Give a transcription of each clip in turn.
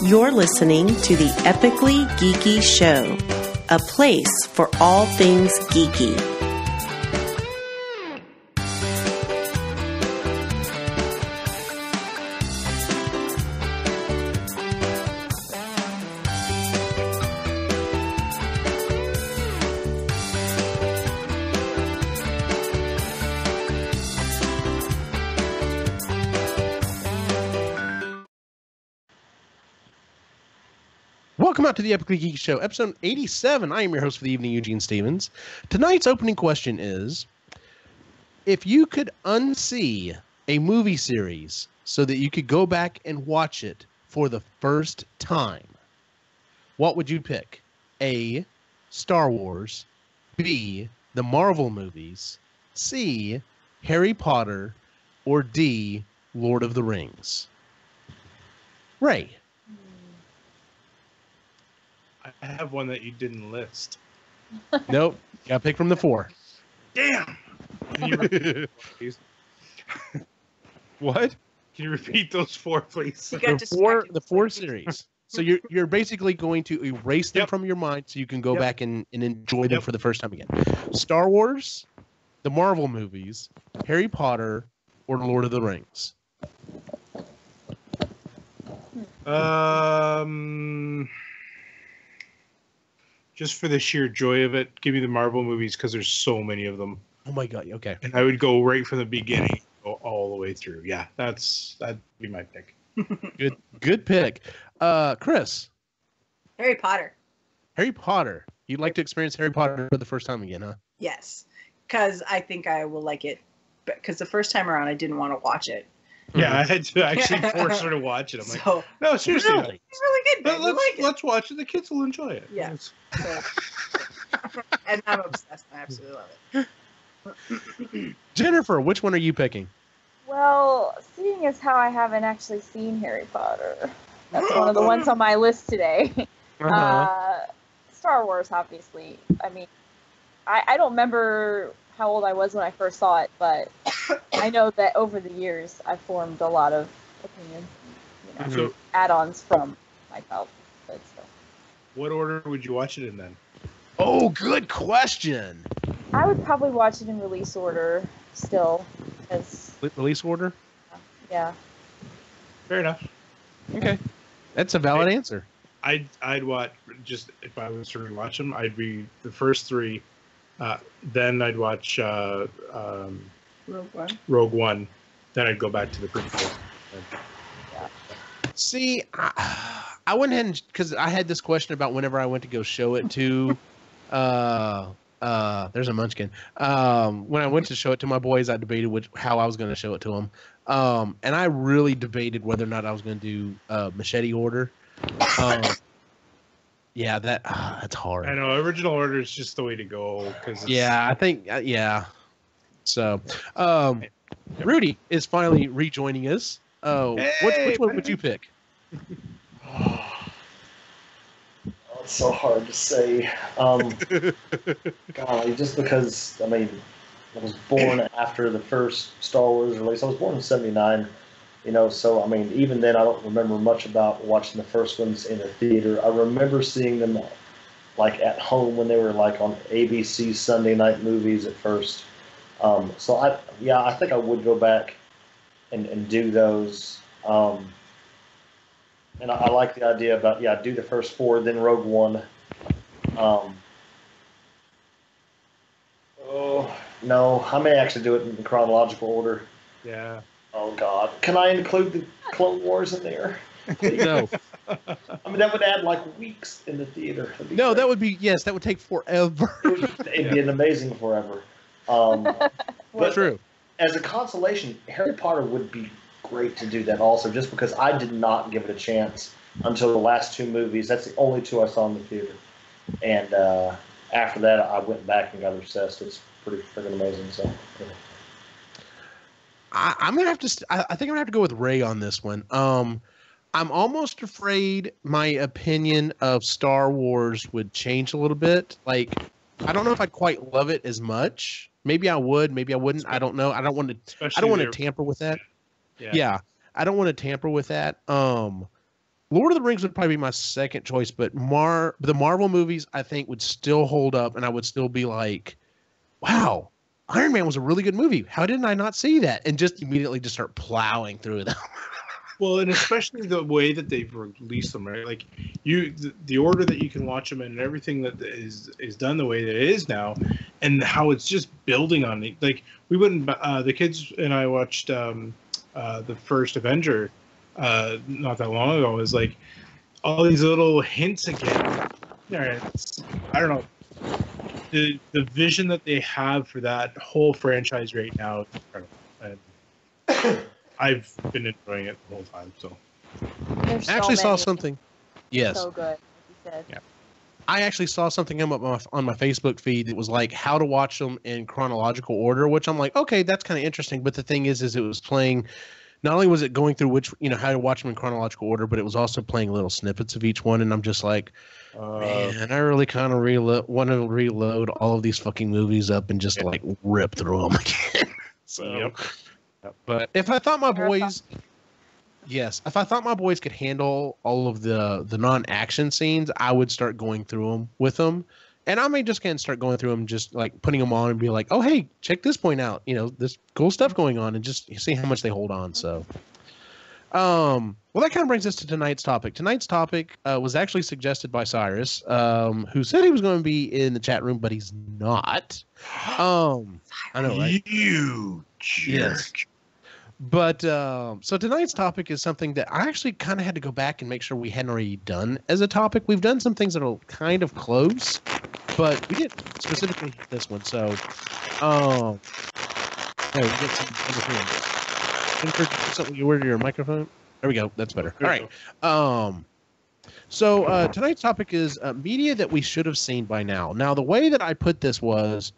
You're listening to the Epically Geeky Show, a place for all things geeky. Welcome out to the Epically Geeky Show, episode 87. I am your host for the evening, Eugene Stevens. Tonight's opening question is, if you could unsee a movie series so that you could go back and watch it for the first time, what would you pick? A, Star Wars, B, the Marvel movies, C, Harry Potter, or D, Lord of the Rings? Ray. I have one that you didn't list. Nope. Got to pick from the four. Damn. Can you repeat, please? What? Can you repeat those four, please? The four series. So you're basically going to erase them from your mind so you can go back and enjoy them for the first time again. Star Wars, the Marvel movies, Harry Potter, or Lord of the Rings? Just for the sheer joy of it, give me the Marvel movies because there's so many of them. Oh my god! Okay. And I would go right from the beginning, go all the way through. Yeah, that'd be my pick. Good pick. Chris. Harry Potter. Harry Potter. You'd like to experience Harry Potter for the first time again, huh? Yes, because I think I will like it. Because the first time around, I didn't want to watch it. Yeah, I had to actually force her to watch it. I'm like, no, seriously, really? It's really good. let's watch it. The kids will enjoy it. Yeah. So, and I'm obsessed. I absolutely love it. Jennifer, which one are you picking? Well, seeing as how I haven't actually seen Harry Potter, that's one of the ones on my list today. Star Wars, obviously. I mean, I don't remember how old I was when I first saw it, but I know that over the years I've formed a lot of opinions, add-ons from my childhood stuff. What order would you watch it in then? Oh, good question. I would probably watch it in release order still. Release order? Yeah. Fair enough. Okay. That's a valid answer. I'd watch, just if I was to rewatch them, I'd be the first three. Then I'd watch Rogue One. Then I'd go back to the prequel. See, I went ahead and, because I had this question about whenever I went to go show it to, there's a munchkin. When I went to show it to my boys, I debated how I was going to show it to them. And I really debated whether or not I was going to do machete order. Yeah, that's hard. I know, original order is just the way to go. Yeah, I think, yeah. So, Rudy is finally rejoining us. Which one would you pick? It's so hard to say. Golly, just because, I mean, I was born after the first Star Wars release. I was born in '79, so, I mean, even then I don't remember much about watching the first ones in the theater. I remember seeing them, like, at home when they were, like, on ABC Sunday night movies at first. So, I think I would go back and do those. And I like the idea about, do the first four, then Rogue One. No, I may actually do it in chronological order. Yeah. Oh, God. Can I include the Clone Wars in there? No. I mean, that would add, like, weeks in the theater. No, great. that would be, yes, that would take forever. It'd be an amazing forever. But True. As a consolation, Harry Potter would be great to do that also, just because I did not give it a chance until the last two movies. That's the only two I saw in the theater. And after that, I went back and got obsessed. It's pretty freaking amazing. So, I'm gonna have to. I think I'm gonna have to go with Ray on this one. I'm almost afraid my opinion of Star Wars would change a little bit. Like, I don't know if I'd quite love it as much. Maybe I would. Maybe I wouldn't. I don't know. I don't want to. I don't want to tamper with that. Yeah. I don't want to tamper with that. Lord of the Rings would probably be my second choice, but the Marvel movies I think would still hold up, and I would still be like, wow, Iron Man was a really good movie. How didn't I not see that? And just immediately just start plowing through them. Well, and especially the way that they've released them, right? Like the order that you can watch them in, and everything that is done the way that it is now, and how it's just building on it. Like we wouldn't, the kids and I watched the first Avenger not that long ago. Is like all these little hints again. I don't know. The vision that they have for that whole franchise right now is incredible. And I've been enjoying it the whole time. So I actually saw something. Yes. So good, like you said. Yeah. I actually saw something come up on my Facebook feed that was like how to watch them in chronological order, which I'm like, okay, that's kind of interesting. But the thing is it was playing. Not only was it going through how to watch them in chronological order, but it was also playing little snippets of each one. And I'm just like, man, I really kind of want to reload all of these fucking movies up and just like rip through them again. So, but if I thought my boys, if I thought my boys could handle all of the non-action scenes, I would start going through them with them. And I may just start going through them, just like putting them on and be like, oh, hey, check this point out. This cool stuff going on, and just see how much they hold on. So, well, that kind of brings us to tonight's topic. Tonight's topic was actually suggested by Cyrus, who said he was going to be in the chat room, but he's not. I know, right? You jerk. Yes. But so tonight's topic is something that I actually kind of had to go back and make sure we hadn't already done as a topic. We've done some things that are kind of close, but we didn't specifically hit this one. So, we get some interference. Something you ordered your microphone. There we go. That's better. All right. So tonight's topic is media that we should have seen by now. Now, the way that I put this was,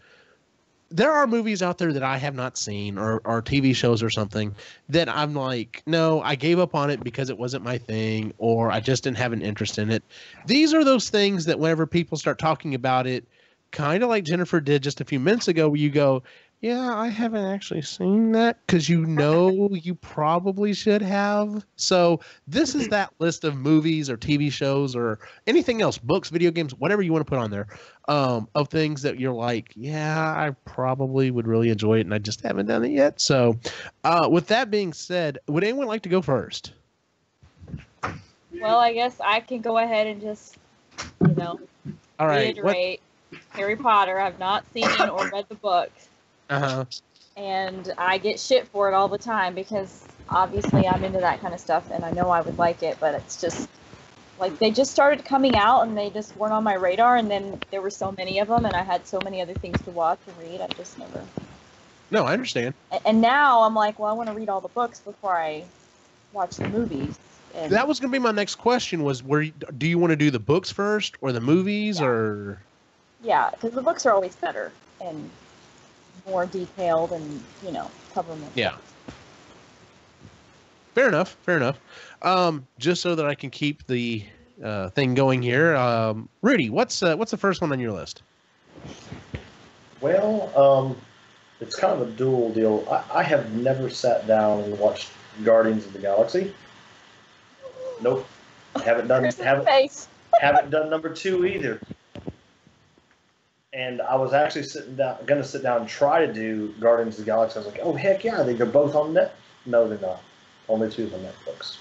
there are movies out there that I have not seen or TV shows or something that I'm like, no, I gave up on it because it wasn't my thing, or I just didn't have an interest in it. These are those things that whenever people start talking about it, kind of like Jennifer did just a few minutes ago, where you go, yeah, I haven't actually seen that, because you probably should have. So this is that list of movies or TV shows or anything else, books, video games, whatever you want to put on there, of things that you're like, yeah, I probably would really enjoy it, and I just haven't done it yet. So with that being said, would anyone like to go first? Well, I guess I can go ahead and just, All right. reiterate. Harry Potter, I've not seen or read the books. Uh-huh. And I get shit for it all the time because obviously I'm into that kind of stuff and I know I would like it, but it's just like they just started coming out and they just weren't on my radar, and then there were so many of them and I had so many other things to watch and read, I just never. No, I understand. And now I'm like, well, I want to read all the books before I watch the movies. And that was going to be my next question, was do you want to do the books first or the movies? Or? Yeah, because the books are always better and more detailed and, cover more. Yeah. Fair enough. Just so that I can keep the thing going here, Rudy, what's the first one on your list? Well, it's kind of a dual deal. I have never sat down and watched Guardians of the Galaxy. Nope. Haven't done number 2 either. And I was actually going to sit down and try to do Guardians of the Galaxy. I was like, oh, heck yeah, they're both on Net. No, they're not. Only 2 on Netflix.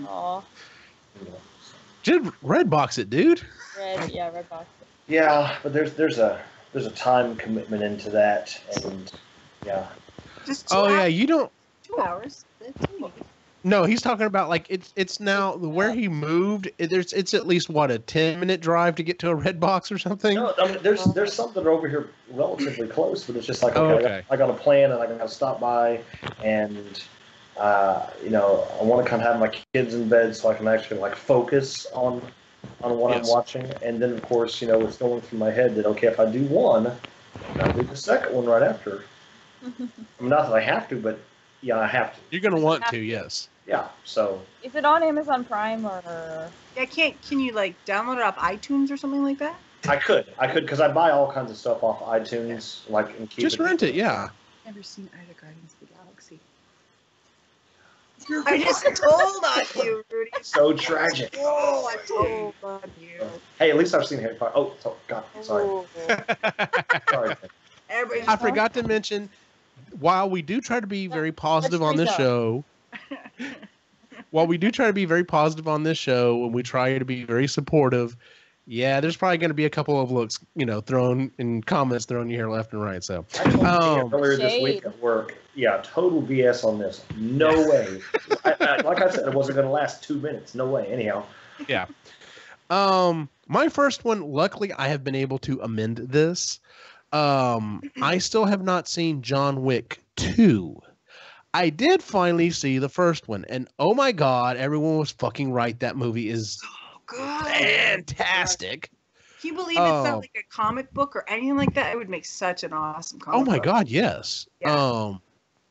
Aw. Just Redbox it, dude. Redbox it. Yeah, but there's a time commitment into that, and yeah. Just 2 hours. Yeah, you don't. 2 hours. That's 2 movies. No, he's talking about like it's now where he moved. It's at least what, a 10-minute drive to get to a Redbox or something. No, I mean, there's some that are over here relatively close, but it's just like I got a plan and I got to stop by, and I want to kind of have my kids in bed so I can actually like focus on what I'm watching, and then of course it's going through my head that okay, if I do one, I'll do the second one right after. I mean, not that I have to, but yeah, I have to. You're gonna want to, yes. Yeah. So. Is it on Amazon Prime or? Yeah, can you like download it off iTunes or something like that? I could, because I buy all kinds of stuff off iTunes, like and keep just rent it, yeah. Never seen either Guardians of the Galaxy. I just told on you, Rudy. So tragic. Oh, I told on you. Hey, at least I've seen Harry Potter. Oh, God, sorry. Oh. Sorry. Everybody's I forgot to mention, while we do try to be very positive on this show, while we do try to be very positive on this show, and we try to be very supportive, yeah, there's probably going to be a couple of looks, thrown in comments thrown here left and right. So I told you earlier this week at work, total BS on this. No way. Like I said, it wasn't going to last 2 minutes. No way. Anyhow. Yeah. My first one, luckily, I have been able to amend this. I still have not seen John Wick 2. I did finally see the first one, and oh my God, everyone was fucking right. That movie is good. Fantastic. Can you believe it's not like a comic book or anything like that? It would make such an awesome comic book. Oh my God, yes. Yeah.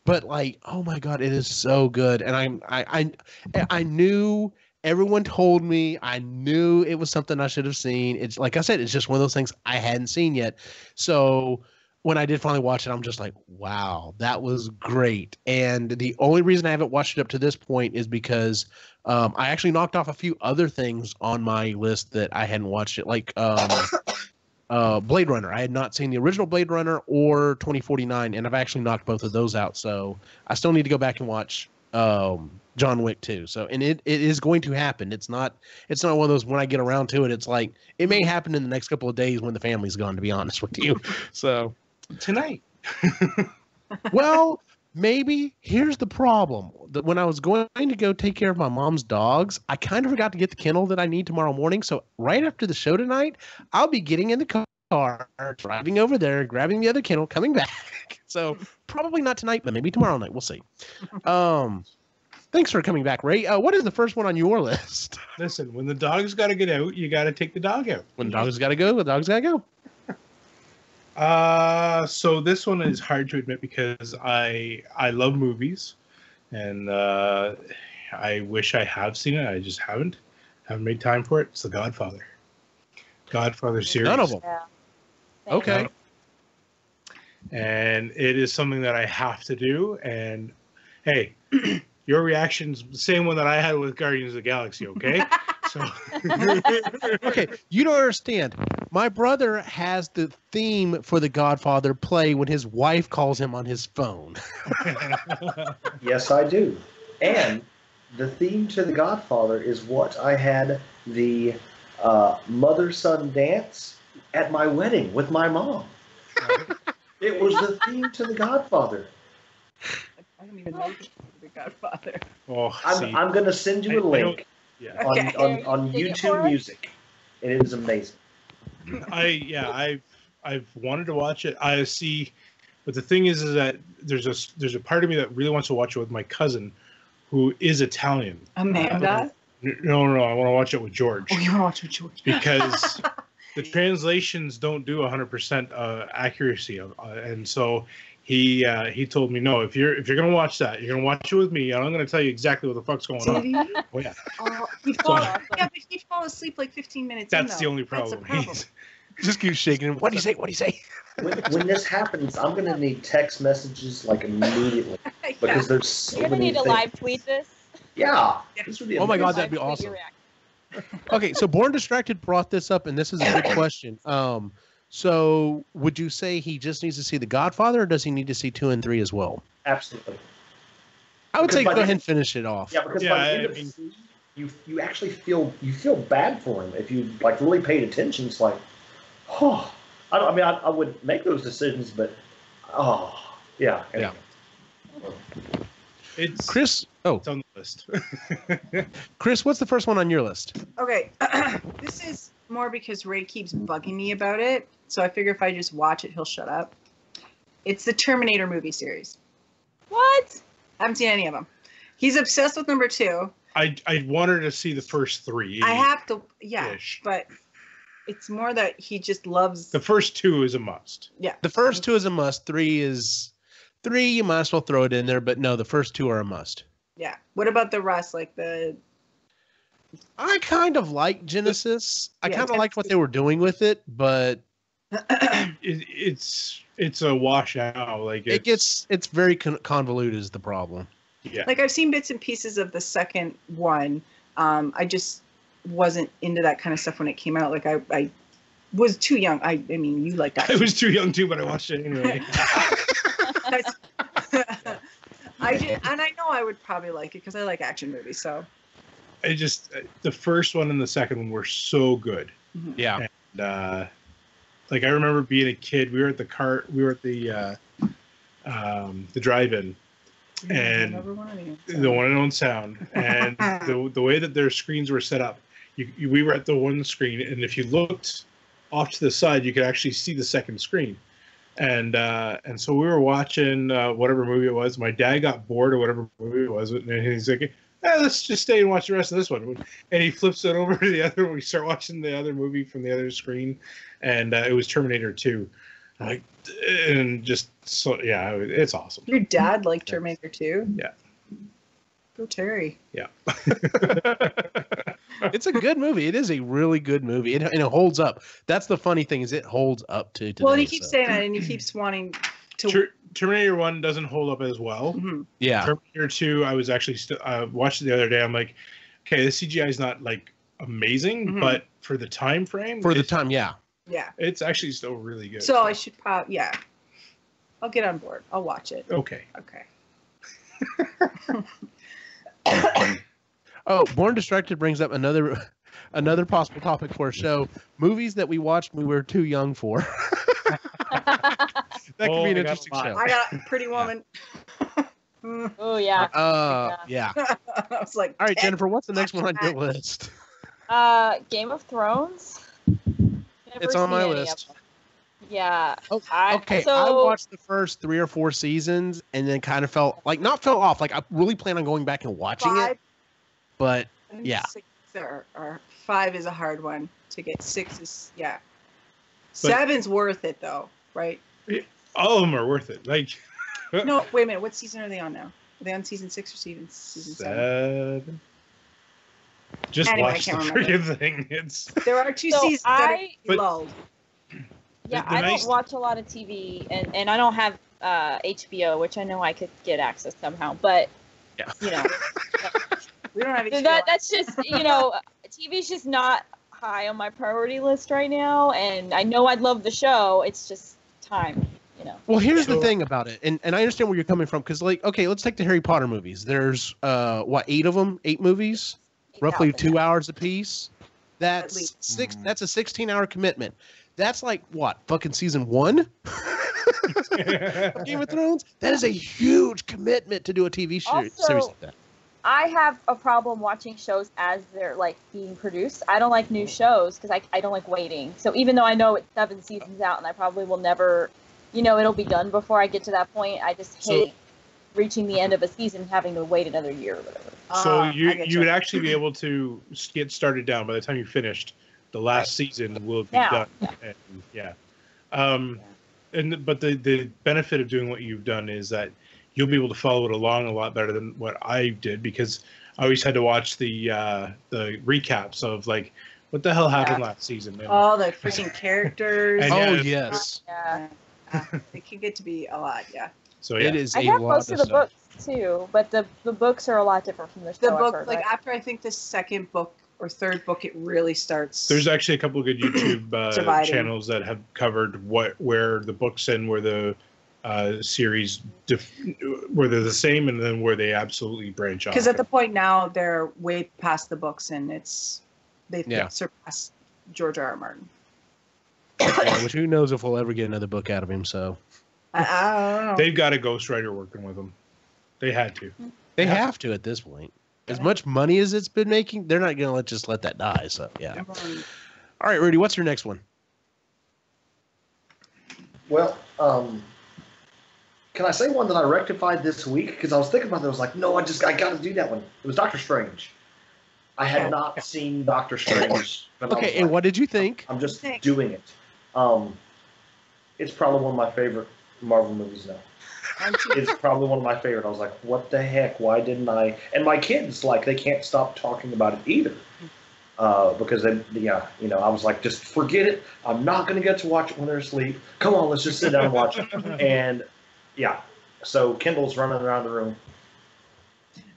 But like, oh my God, it is so good. And I knew, everyone told me, I knew it was something I should have seen. It's like I said, it's just one of those things I hadn't seen yet. So when I did finally watch it, I'm just like, wow, that was great. And the only reason I haven't watched it up to this point is because I actually knocked off a few other things on my list that I hadn't watched it, like Blade Runner. I had not seen the original Blade Runner or 2049, and I've actually knocked both of those out. So I still need to go back and watch John Wick 2. So, and it is going to happen. It's not one of those when I get around to it. It's like it may happen in the next couple of days when the family's gone, to be honest with you. So tonight. Well, maybe. Here's the problem. When I was going to go take care of my mom's dogs, I kind of forgot to get the kennel that I need tomorrow morning. So right after the show tonight, I'll be getting in the car, driving over there, grabbing the other kennel, coming back. So probably not tonight, but maybe tomorrow night. We'll see. Thanks for coming back, Ray. What is the first one on your list? Listen, when the dog's got to get out, you got to take the dog out. When the dog's got to go, the dog's got to go. So this one is hard to admit because I love movies, and I wish I have seen it. I just haven't made time for it. It's The Godfather. Godfather series. None of them. Yeah. Okay. And it is something that I have to do. And hey, your reaction's the same one that I had with Guardians of the Galaxy. Okay. So. Okay, you don't understand. My brother has the theme for The Godfather play when his wife calls him on his phone. Yes, I do. And the theme to The Godfather is what I had the mother-son dance at my wedding with my mom. It was the theme to The Godfather. I don't even know The Godfather. Oh, I'm going to send you a link Okay. on YouTube Music. And it is amazing. I've wanted to watch it. I see, but the thing is that there's a part of me that really wants to watch it with my cousin, who is Italian. Amanda? No, I want to watch it with George. Oh, you want to watch it with George? Because the translations don't do 100% accuracy, and so he told me, no, if you're gonna watch that, you're gonna watch it with me, and I'm gonna tell you exactly what the fuck's going on. Oh yeah. But he'd fall asleep like 15 minutes. That's the only problem. Just keep shaking him. What do you say? What do you say? When this happens, I'm going to need text messages like immediately because there's so You're many gonna need to live tweet this. Yeah. This would be Oh my God, amazing. that'd be awesome. Okay, so Born Distracted brought this up, and this is a good question. So would you say he just needs to see The Godfather, or does he need to see 2 and 3 as well? Absolutely. I would say go Because ahead and finish it off. Yeah, because by the end of the season, you actually feel bad for him if you like really paid attention. It's like, oh, I would make those decisions, but yeah. Yeah. It's Chris. it's on the list. Chris, what's the first one on your list? Okay, this is more because Ray keeps bugging me about it, so I figure if I just watch it, he'll shut up. It's the Terminator movie series. What? I haven't seen any of them. He's obsessed with number 2. I wanted to see the first 3. I have to, Ish. but it's more that he just loves. The first 2 is a must. Yeah. The first 2 is a must. 3 you might as well throw it in there, but no, the first 2 are a must. Yeah. What about the rest? Like the. I kind of like Genesis. I Yeah, kind of liked what they were doing with it, but It's a wash now. Like it's very convoluted is the problem. Yeah. Like I've seen bits and pieces of the second one. I just wasn't into that kind of stuff when it came out. Like I was too young. I mean, you like that. I was too young too, but I watched it anyway. I did, and I know I would probably like it because I like action movies. So The first one and the second one were so good. Yeah. And like I remember being a kid, we were at the drive-in, and the one and only sound, and the way that their screens were set up, we were at the one screen, and if you looked off to the side, you could actually see the second screen. And so we were watching whatever movie it was. My dad got bored of whatever movie it was, and he's like, let's just stay and watch the rest of this one. And he flips it over to the other one. We start watching the other movie from the other screen, and it was Terminator 2. It's awesome. Your dad liked Terminator 2? Yeah. Go Terry. Yeah. It's a good movie. It is a really good movie. And it holds up. That's the funny thing is it holds up to today. Well, and he keeps saying that, and he keeps wanting to... Terminator 1 doesn't hold up as well. Mm-hmm. Yeah. Terminator 2, I was actually watched it the other day. I'm like, okay, the CGI is not like amazing, but for the time frame, yeah, it's actually still really good. So I should probably, I'll get on board. I'll watch it. Okay. Oh, Born Distracted brings up another possible topic for a show: movies that we watched when we were too young for. That could be an interesting show. I got Pretty Woman. Oh yeah. Yeah. I was like, all right, Jennifer, what's the next one on your list? Game of Thrones. It's on my list. Yeah. Okay. I watched the first 3 or 4 seasons and then kind of fell off. Like I really plan on going back and watching it. But yeah. 6 or 5 is a hard one to get. 6 is 7's worth it though, right? All of them are worth it. Like no, wait a minute. What season are they on now? Are they on season 6 or season 7? Just watch the freaking thing. There are 2 seasons that are lulled. Yeah, I don't watch a lot of TV, and I don't have HBO, which I know I could get access somehow. But you know, we don't have HBO. That's just TV's just not high on my priority list right now. And I know I'd love the show. It's just time. Well, here's the thing about it, and I understand where you're coming from, because like, okay, let's take the Harry Potter movies. There's 8 of them, 8 movies, roughly 2 hours apiece. That's That's a 16-hour commitment. That's like what, fucking season 1 of Game of Thrones? That is a huge commitment to do a TV series like that. I have a problem watching shows as they're like being produced. I don't like new shows because I don't like waiting. So even though I know it's 7 seasons out and I probably will never, it'll be done before I get to that point, I just hate reaching the end of a season and having to wait another year or whatever. So you would actually be able to get started down by the time you finished. The last season will be done. But the benefit of doing what you've done is that you'll be able to follow it along a lot better than what I did, because I always had to watch the recaps of like what the hell happened last season. All the freaking characters. Yes. Yeah. It can get to be a lot. Yeah. So it is a lot. I have most of the books too, but the books are a lot different from the show. The book, like after I think the second book or third book, it really starts. There's actually a couple of good YouTube channels that have covered where the books end, where the series where they're the same, and then where they absolutely branch off. Because at the point now they're way past the books, and they've surpassed George R.R. Martin. Which who knows if we'll ever get another book out of him? So I don't know. They've got a ghostwriter working with them. They had to. They have to at this point. As much money as it's been making, they're not going to just let that die. So, yeah. All right, Rudy, what's your next one? Well, can I say one that I rectified this week? Because I was thinking about it. I was like, no, I got to do that one. It was Doctor Strange. I had not seen Doctor Strange. Okay, and what did you think? I'm just doing it. It's probably one of my favorite Marvel movies now. It's probably one of my favorite. I was like, what the heck? Why didn't I? And my kids, they can't stop talking about it either. Because I was like, just forget it. I'm not going to get to watch it when they're asleep. Come on, let's just sit down and watch it. And so Kendall's running around the room.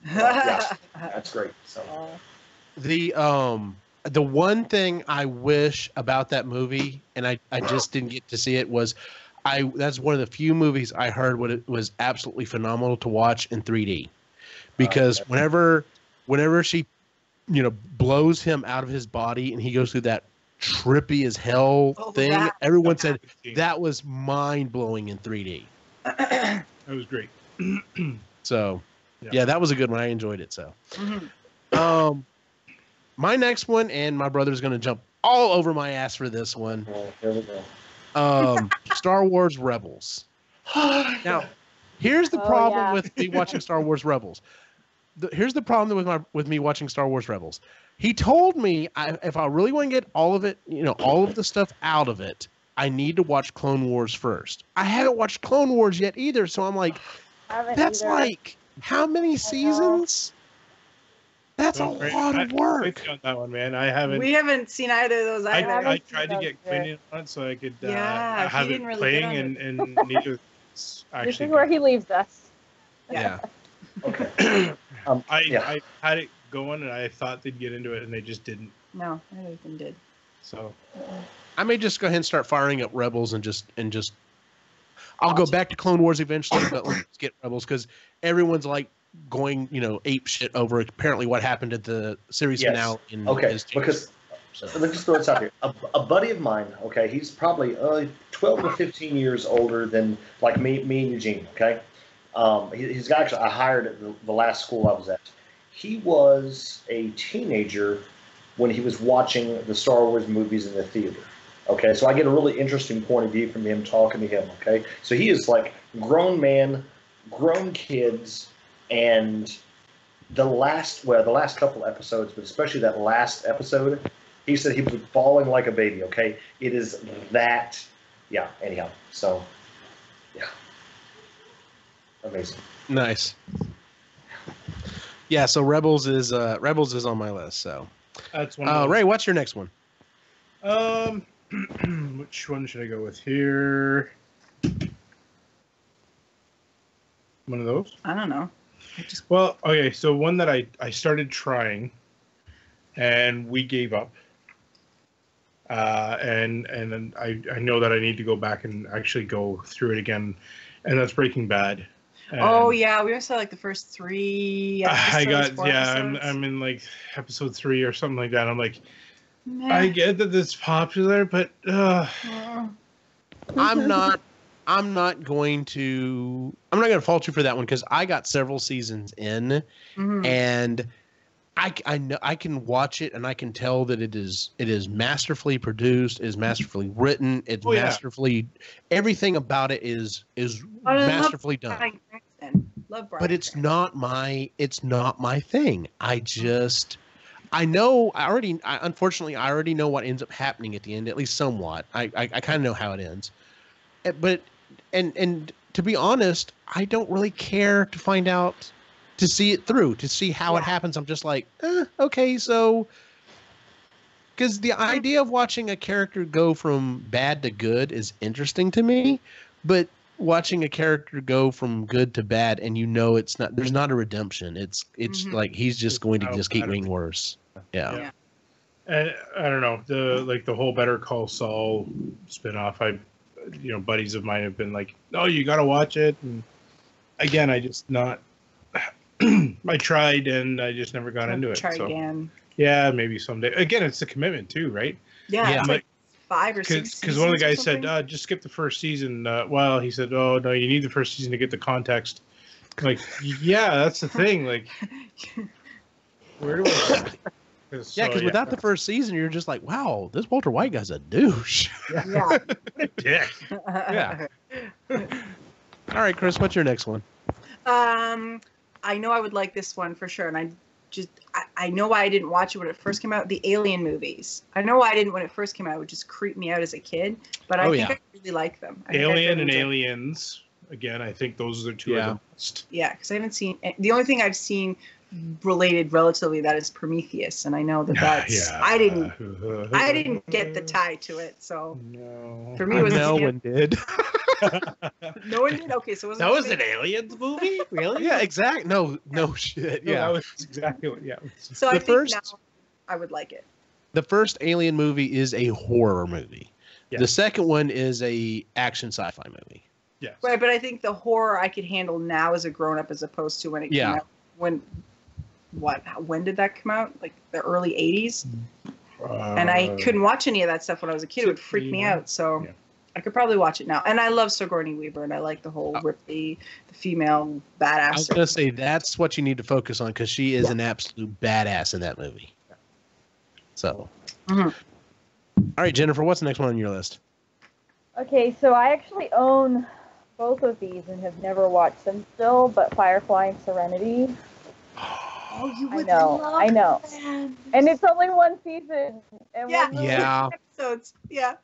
Yeah, that's great. So the one thing I wish about that movie, and I just didn't get to see it, was that's one of the few movies I heard what it was absolutely phenomenal to watch in 3D, because whenever she blows him out of his body and he goes through that trippy as hell thing, everyone said that was mind blowing in 3D. That was great. So yeah, that was a good one. I enjoyed it. So my next one, and my brother's going to jump all over my ass for this one. Here we go. Star Wars Rebels. Now, here's the problem with me watching Star Wars Rebels. Here's the problem with me watching Star Wars Rebels. He told me if I really want to get all of it, all of the stuff out of it, I need to watch Clone Wars first. I haven't watched Clone Wars yet either, so I'm like, that's like how many seasons? That's a lot of work. On that one, man. I haven't. We haven't seen either of those either. I tried to get Quinn on it so I could have it playing, and neither. This is where he leaves us. Yeah. Okay. I had it going, and I thought they'd get into it, and they just didn't. No, I don't even did. So. I may just go ahead and start firing up Rebels and just. I'll go back to Clone Wars eventually, but let's get Rebels because everyone's like going, ape shit over apparently what happened at the series finale. Because let me just throw this out here. A buddy of mine, okay, he's probably 12 to 15 years older than like me and Eugene, okay? He's actually I hired at the last school I was at. He was a teenager when he was watching the Star Wars movies in the theater. Okay, so I get a really interesting point of view from him talking to him. Okay, so he is like grown man, grown kids, and the last couple episodes, but especially that last episode, he said he was bawling like a baby. Okay, it is that, yeah. Anyhow, so yeah, amazing, nice. Yeah, so Rebels is on my list. So that's one. Ray, what's your next one? Which one should I go with here? One of those? I don't know. Well, okay, so one that I started trying, and we gave up. And then I know that I need to go back and actually go through it again, and that's Breaking Bad. And we only saw like the first 3 episodes. I'm in like episode 3 or something like that. I'm like, I get that it's popular, but I'm not going to fault you for that one because I got several seasons in, and I know I can watch it and I can tell that it is masterfully produced, is masterfully written, it's masterfully everything about it is masterfully done. Love Bryan but it's not my thing. I know. Unfortunately, I already know what ends up happening at the end, at least somewhat. I kind of know how it ends, but and to be honest, I don't really care to find out, to see it through, to see how it happens. I'm just like, okay, so because the idea of watching a character go from bad to good is interesting to me, but watching a character go from good to bad and there's not a redemption. It's like he's just going to just keep getting worse. Yeah. And I don't know, the whole Better Call Saul spinoff. Buddies of mine have been like, "Oh, you got to watch it." And again, I just not. I tried and I just never got into it. Try again. Yeah, maybe someday. Again, it's a commitment too, right? Yeah. It's like 5 or 6 because one of the guys said, just skip the first season. He said, oh, no, you need the first season to get the context. I'm like, yeah, that's the thing. Like, where do I... Because without the first season, you're just like, wow, this Walter White guy's a douche. Yeah. What a dick. Yeah. All right, Chris, what's your next one? I know I would like this one for sure, and I know why I didn't watch it when it first came out. The Alien movies. I know why I didn't when it first came out. It would just creep me out as a kid, but I think I really like them. Alien and Aliens. Again, I think those are the two of the best. Yeah, because I haven't seen the only thing I've seen related relatively that is Prometheus, and I know that's I didn't get the tie to it, so no. for me it was no one did. No one did. Okay, so that was an Aliens movie, really? Yeah, exactly. No shit. No, Yeah, that was exactly what. Yeah. So I The think first- now I would like it. the first Alien movie is a horror movie. Yeah. The second one is a action sci-fi movie. Yes. Right, but I think the horror I could handle now as a grown up as opposed to when it came out. When did that come out? Like the early 80s? And I couldn't watch any of that stuff when I was a kid. It would freak me out. So Yeah. I could probably watch it now. And I love Sigourney Weaver, and I like the whole Ripley, the female badass. I was gonna say that's what you need to focus on because she is an absolute badass in that movie. So, all right, Jennifer, what's the next one on your list? Okay, so I actually own both of these and have never watched them still, but Firefly and Serenity. Oh, you I would know, love I know. them. And it's only one season. And Yeah. one movie. Yeah. Episodes. Yeah.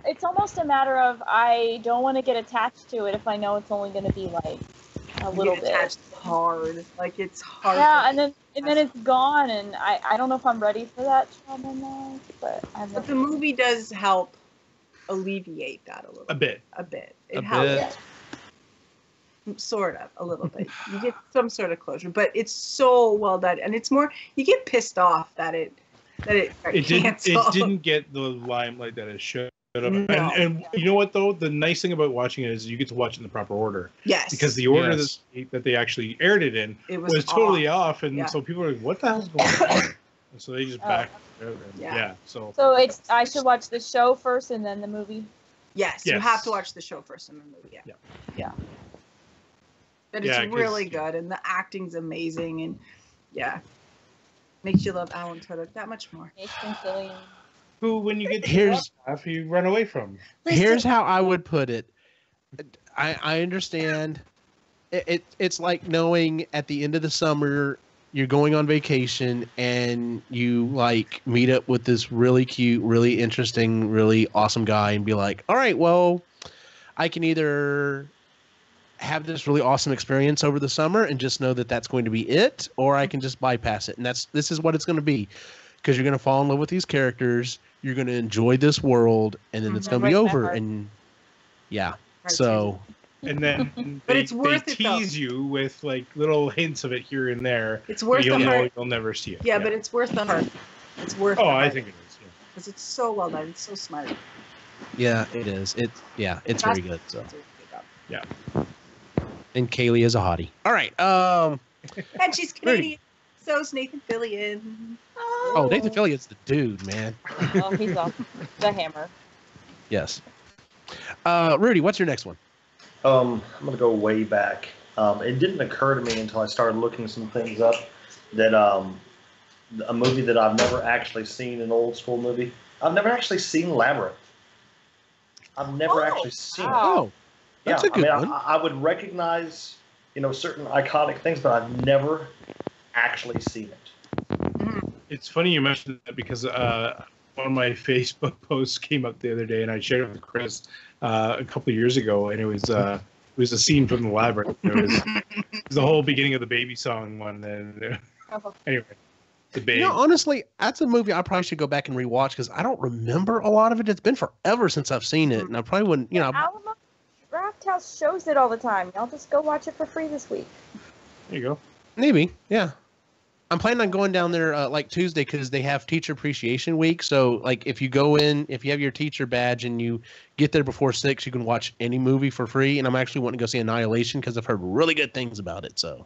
It's almost a matter of I don't want to get attached to it if I know it's only going to be like a little You get bit. attached hard. Like it's hard. Yeah, and then it's gone, and I don't know if I'm ready for that trauma now, but But the movie does help alleviate that a little A bit. A bit. A It helps. bit. Sort of, a little bit. You get some sort of closure, but it's so well done, and it's more. You get pissed off that it It didn't. canceled. It didn't get the limelight that it should have. No. And you know what though? The nice thing about watching it is you get to watch it in the proper order. Yes, Because the order Yes. that they actually aired it in it was totally off, and Yeah. so people are like, "What the hell's going on?" And so they just backed it out. And Yeah. So So I should watch the show first and then the movie. Yes, you Yes. have to watch the show first and then the movie. Yeah. But it's Yeah, 'cause- really good, and the acting's amazing, and makes you love Alan Tudyk that much more. Nathan Fillion. who, when you get to Here's- the half, you run away from. Here's how I would put it. I understand. It's like knowing at the end of the summer you're going on vacation and you like meet up with this really cute, really interesting, really awesome guy and be like, all right, well, I can either have this really awesome experience over the summer and just know that that's going to be it, or I can just bypass it. And this is what it's going to be, because you're going to fall in love with these characters. You're going to enjoy this world, and then it's going to be Breaks my over. heart. And yeah, Right, so And then But it's worth they it, though. tease you with like little hints of it here and there. It's But worth the you'll know heart. you'll never see it. Yeah, but it's worth the heart. It's worth. Oh, the I heart, think it is. Yeah. because it's so well done. It's so smart. yeah, it is. It's very good. So, It's a really good job. and Kaylee is a hottie. All right. And she's Canadian, so is Nathan Fillion. Oh, Nathan Fillion's the dude, man. Oh, he's awesome. The hammer. Yes. Rudy, what's your next one? I'm gonna go way back. It didn't occur to me until I started looking some things up that a movie that I've never actually seen, an old school movie. I've never actually seen Labyrinth. I've never actually seen it. Oh, that's a good one. I would recognize, certain iconic things, but I've never actually seen it. It's funny you mentioned that because one of my Facebook posts came up the other day, and I shared it with Chris a couple of years ago, and it was a scene from The Labyrinth. It was the whole beginning of the baby song one. And anyway, the baby. Honestly, that's a movie I probably should go back and rewatch because I don't remember a lot of it. It's been forever since I've seen it, and I probably wouldn't. Alamo Draft House shows it all the time. Y'all just go watch it for free this week. There you go. Maybe, yeah. I'm planning on going down there like Tuesday because they have Teacher Appreciation Week. So, like, if you go in, if you have your teacher badge and you get there before 6, you can watch any movie for free. And I'm actually wanting to go see Annihilation because I've heard really good things about it. So,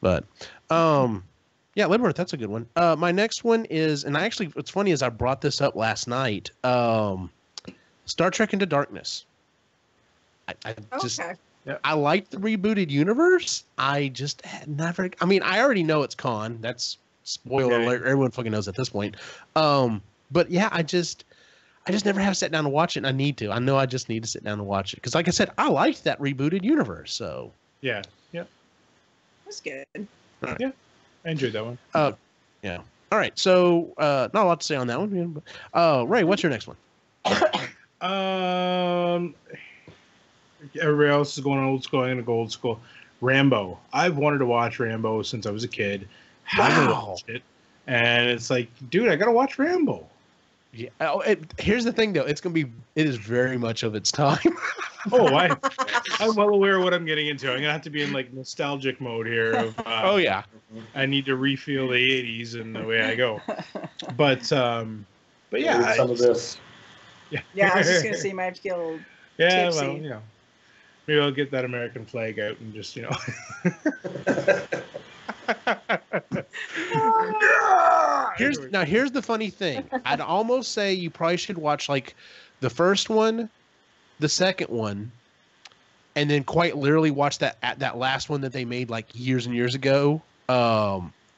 but, yeah, Labyrinth, that's a good one. My next one is, and what's funny is I brought this up last night. Star Trek Into Darkness. I just. Okay. I like the rebooted universe. I just had never. I mean, I already know it's Khan. That's spoiler Okay. alert. Everyone fucking knows at this point. But yeah, I just never have sat down to watch it. And I need to. I know I just need to sit down and watch it because, like I said, I liked that rebooted universe. So Yeah. That's good. I enjoyed that one. yeah. All right. So not a lot to say on that one. But, Ray, what's your next one? Everybody else is going old school. I'm gonna go old school. Rambo. I've wanted to watch Rambo since I was a kid. Haven't Wow. watched it, and it's like, dude, I gotta watch Rambo. Yeah. Oh, here's the thing, though. It is very much of its time. I'm well aware of what I'm getting into. I'm gonna have to be in like nostalgic mode here. Of, Oh yeah. I need to refeel the '80s and the way I go. But yeah, some of this. Yeah. Yeah, I was just gonna say, you might have to get a little Yeah, tipsy. well, you know, maybe I'll get that American flag out and just, you know. Here's the funny thing. I'd almost say you probably should watch like the first one, the second one, and then quite literally watch that last one that they made like years and years ago.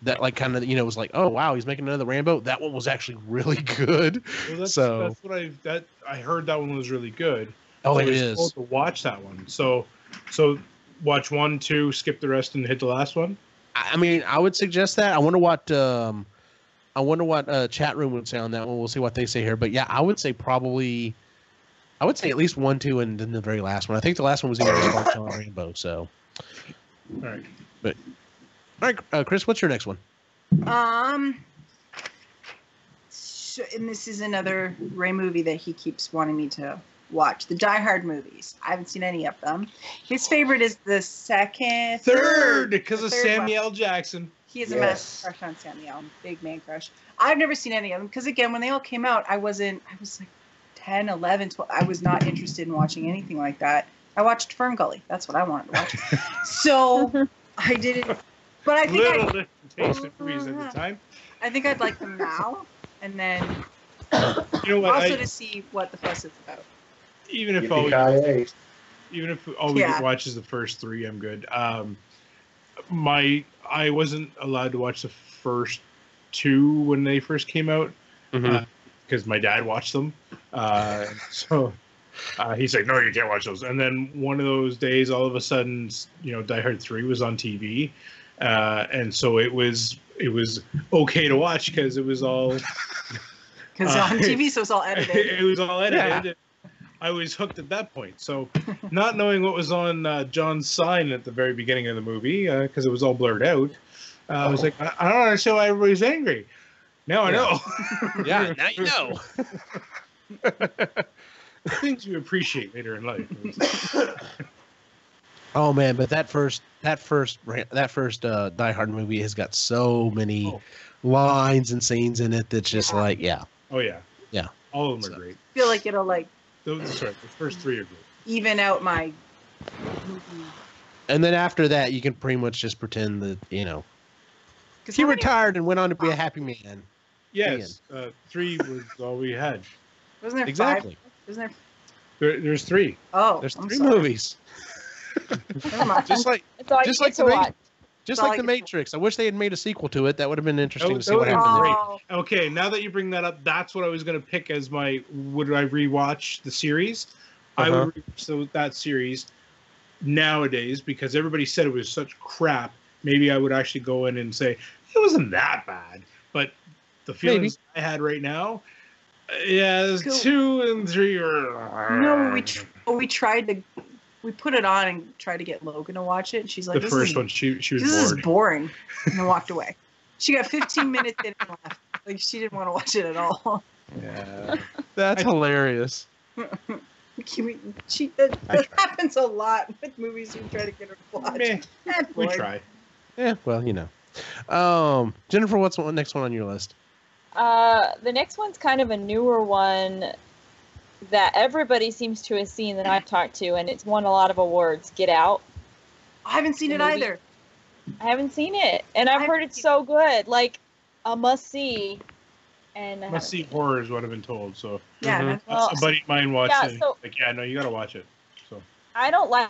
That like kind of, you know, was like, oh wow, he's making another Rambo. That one was actually really good. Well, that's what I heard. That one was really good. Oh, so it I was is. told to watch that one. So watch 1, 2, skip the rest, and hit the last one. I mean, I would suggest that. I wonder what chat room would say on that one. We'll see what they say here. But yeah, I would say at least 1, 2, and then the very last one. I think the last one was even just on Rainbow. So, all right. All right, Chris, what's your next one? And this is another Ray movie that he keeps wanting me to watch. The Die Hard movies. I haven't seen any of them. His favorite is the third, because of Samuel L. Jackson. He has a massive crush on Samuel, big man crush. I've never seen any of them because, again, when they all came out, I was like 10, 11, 12. I was not interested in watching anything like that. I watched Fern Gully. That's what I wanted to watch. So I didn't. But I think little taste of movies at the time. I think I'd like them now, and then you know what, also to see what the fuss is about. Even if all we watches the first 3, I'm good. I wasn't allowed to watch the first 2 when they first came out because my dad watched them. So he said, "No, you can't watch those." And then one of those days, all of a sudden, you know, Die Hard 3 was on TV. And so it was okay to watch because it was all because on TV, so it's all edited. It was all edited. Yeah. I was hooked at that point. So, not knowing what was on John's sign at the very beginning of the movie because it was all blurred out, I was like, I don't understand why everybody's angry. Now I know. Yeah, now you know. Things you appreciate later in life. Oh man, but that first Die Hard movie has got so many lines and scenes in it that's just like, yeah. Oh yeah. Yeah. All of them are great. I feel like it'll the first 3 are great. Even out my movie. And then after that, you can pretty much just pretend that, you know, he retired and went on to be a happy man. Yes, 3 was all we had. Wasn't there exactly 5? Wasn't there? There's 3. Oh, there's 3 movies. Never mind. Just like the Matrix. I wish they had made a sequel to it. That would have been interesting to see what happened there. Okay, now that you bring that up, that's what I was going to pick as my. Would I rewatch the series? I would rewatch that series nowadays because everybody said it was such crap. Maybe I would actually go in and say it wasn't that bad, but the feelings I had right now. Yeah, 2 and 3 are. No, we tried to. We put it on and tried to get Logan to watch it. And she's like, the first one, she was bored. This is boring. And walked away. She got 15 minutes in and left. Like, she didn't want to watch it at all. Yeah. That's hilarious. That happens a lot with movies you try to get her to watch. We try. Yeah, well, you know. Jennifer, what's the next one on your list? The next one's kind of a newer one that everybody seems to have seen that I've talked to, and it's won a lot of awards. Get Out. I haven't seen it either. I haven't seen it, and I've heard it's so good, like a must-see. And must-see horror is what I've been told. So yeah, a buddy of mine watched it. No, you gotta watch it. So I don't like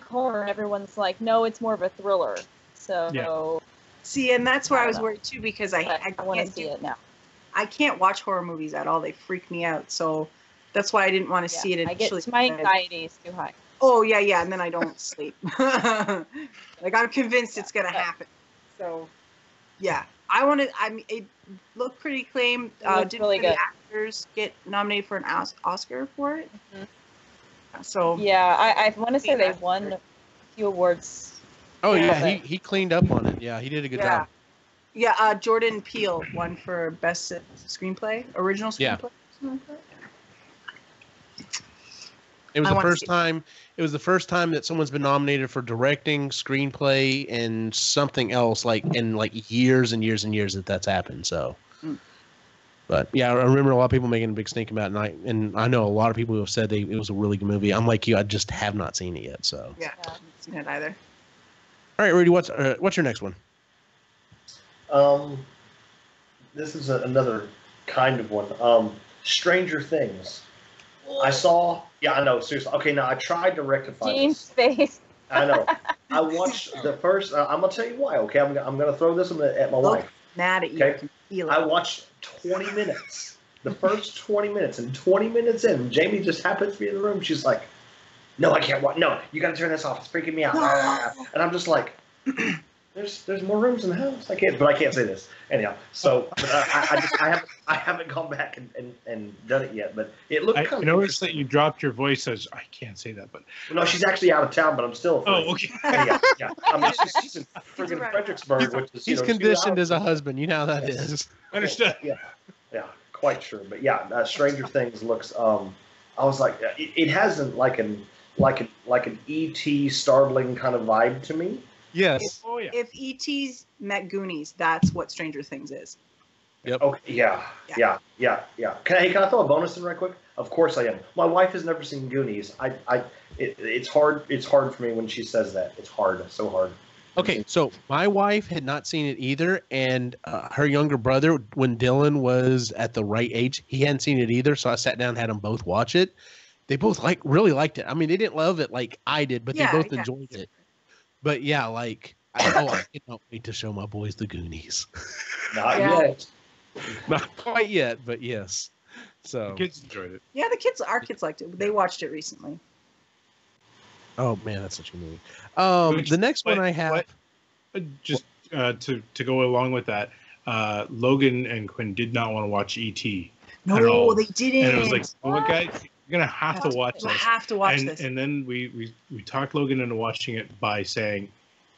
horror, and everyone's like, no, it's more of a thriller. So see, and that's where I was worried too because I want to see it now. I can't watch horror movies at all. They freak me out. So that's why I didn't want to see it initially. My anxiety is too high. Oh, yeah. And then I don't sleep. Like, I'm convinced it's going to happen. So, yeah. It looked pretty acclaimed. Did really good. Actors get nominated for an Oscar for it? Mm-hmm. So. Yeah, I want to say they won a few awards. Oh, yeah. He cleaned up on it. Yeah, he did a good job. Yeah, Jordan Peele won for best screenplay, original screenplay. Yeah. It was the first time. It was the first time that someone's been nominated for directing, screenplay, and something else in years and years and years that's happened. So, but yeah, I remember a lot of people making a big stink about it, and I know a lot of people who have said it was a really good movie. I'm like you, I just have not seen it yet. So yeah, I haven't seen it either. All right, Rudy, what's your next one? This is another kind of one. Stranger Things. I saw. Yeah, I know. Seriously. Okay, now I tried to rectify Gene's face. I know. I watched the first. I'm gonna tell you why. Okay, I'm gonna throw this at my wife. Mad at you. Okay? I can feel it. I watched 20 minutes. The first 20 minutes, and 20 minutes in, Jamie just happens to be in the room. She's like, "No, I can't watch. No, you got to turn this off. It's freaking me out." And I'm just like, "There's more rooms in the house. I can't say this anyhow." So I haven't gone back and done it yet, but it looked. I noticed that you dropped your voice as I can't say that, but no, she's actually out of town, but I'm still. Oh, okay. Yeah. I mean, she's in friggin' Fredericksburg, which is he's conditioned as a husband. You know how that is. Understood. Yeah, quite sure. But yeah, Stranger Things looks. I was like, it hasn't like an E.T. startling kind of vibe to me. Yes. If E.T.'s met Goonies, that's what Stranger Things is. Yep. Okay. Yeah. Can I throw a bonus in right quick? Of course I am. My wife has never seen Goonies. It's hard. It's hard for me when she says that. It's hard. So hard. Okay, so my wife had not seen it either, and her younger brother, when Dylan was at the right age, he hadn't seen it either. So I sat down and had them both watch it. They both really liked it. I mean, they didn't love it like I did, but they both enjoyed it. But yeah, I cannot wait to show my boys the Goonies. Not yet. Not quite yet, but yes. So the kids enjoyed it. Yeah, our kids liked it. They watched it recently. Oh man, that's such a movie. The next one I have, just to go along with that, Logan and Quinn did not want to watch E.T. No, they didn't. And it was like, "Oh, guys, you're gonna have to watch this. I have to watch this." And then we talked Logan into watching it by saying,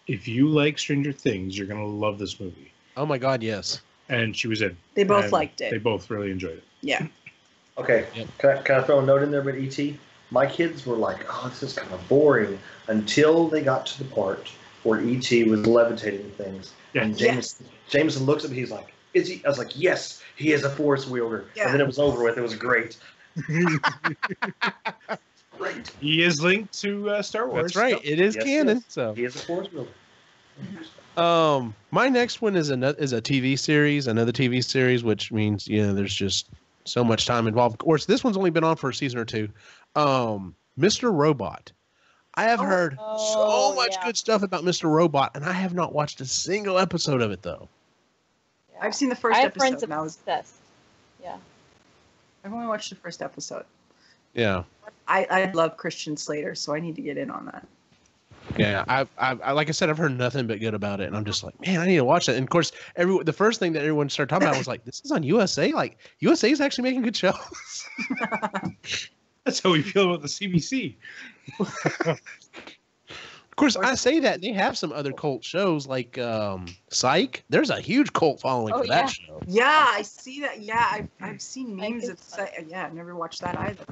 "If you like Stranger Things, you're gonna love this movie." Oh my God, yes. And she was in. They both liked it. They both really enjoyed it. Yeah. Okay. Yep. Can I throw a note in there about E.T.? My kids were like, "Oh, this is kind of boring," until they got to the part where E.T. was levitating things. Yeah. And Jameson looks at me. He's like, "Is he?" I was like, "Yes, he is a force wielder." Yeah. And then it was over with. It was great. Great. He is linked to Star Wars. That's right. It is canon. So he is a force wielder. My next one is another TV series, which means there's just so much time involved. Of course, this one's only been on for a season or two. Mr. Robot. I have heard so much good stuff about Mr. Robot, and I have not watched a single episode of it though. Yeah. I've seen the first episode. Friends obsessed. Yeah. I've only watched the first episode. Yeah. I love Christian Slater, so I need to get in on that. Yeah, I like I said, I've heard nothing but good about it, and I'm just like, man, I need to watch that. And of course, the first thing that everyone started talking about was like, this is on USA. Like, USA is actually making good shows. That's how we feel about the CBC. Of course, I say that they have some other cult shows like Psych. There's a huge cult following for that show. Yeah, I see that. Yeah, I've seen memes of Psych. Yeah, I've never watched that either.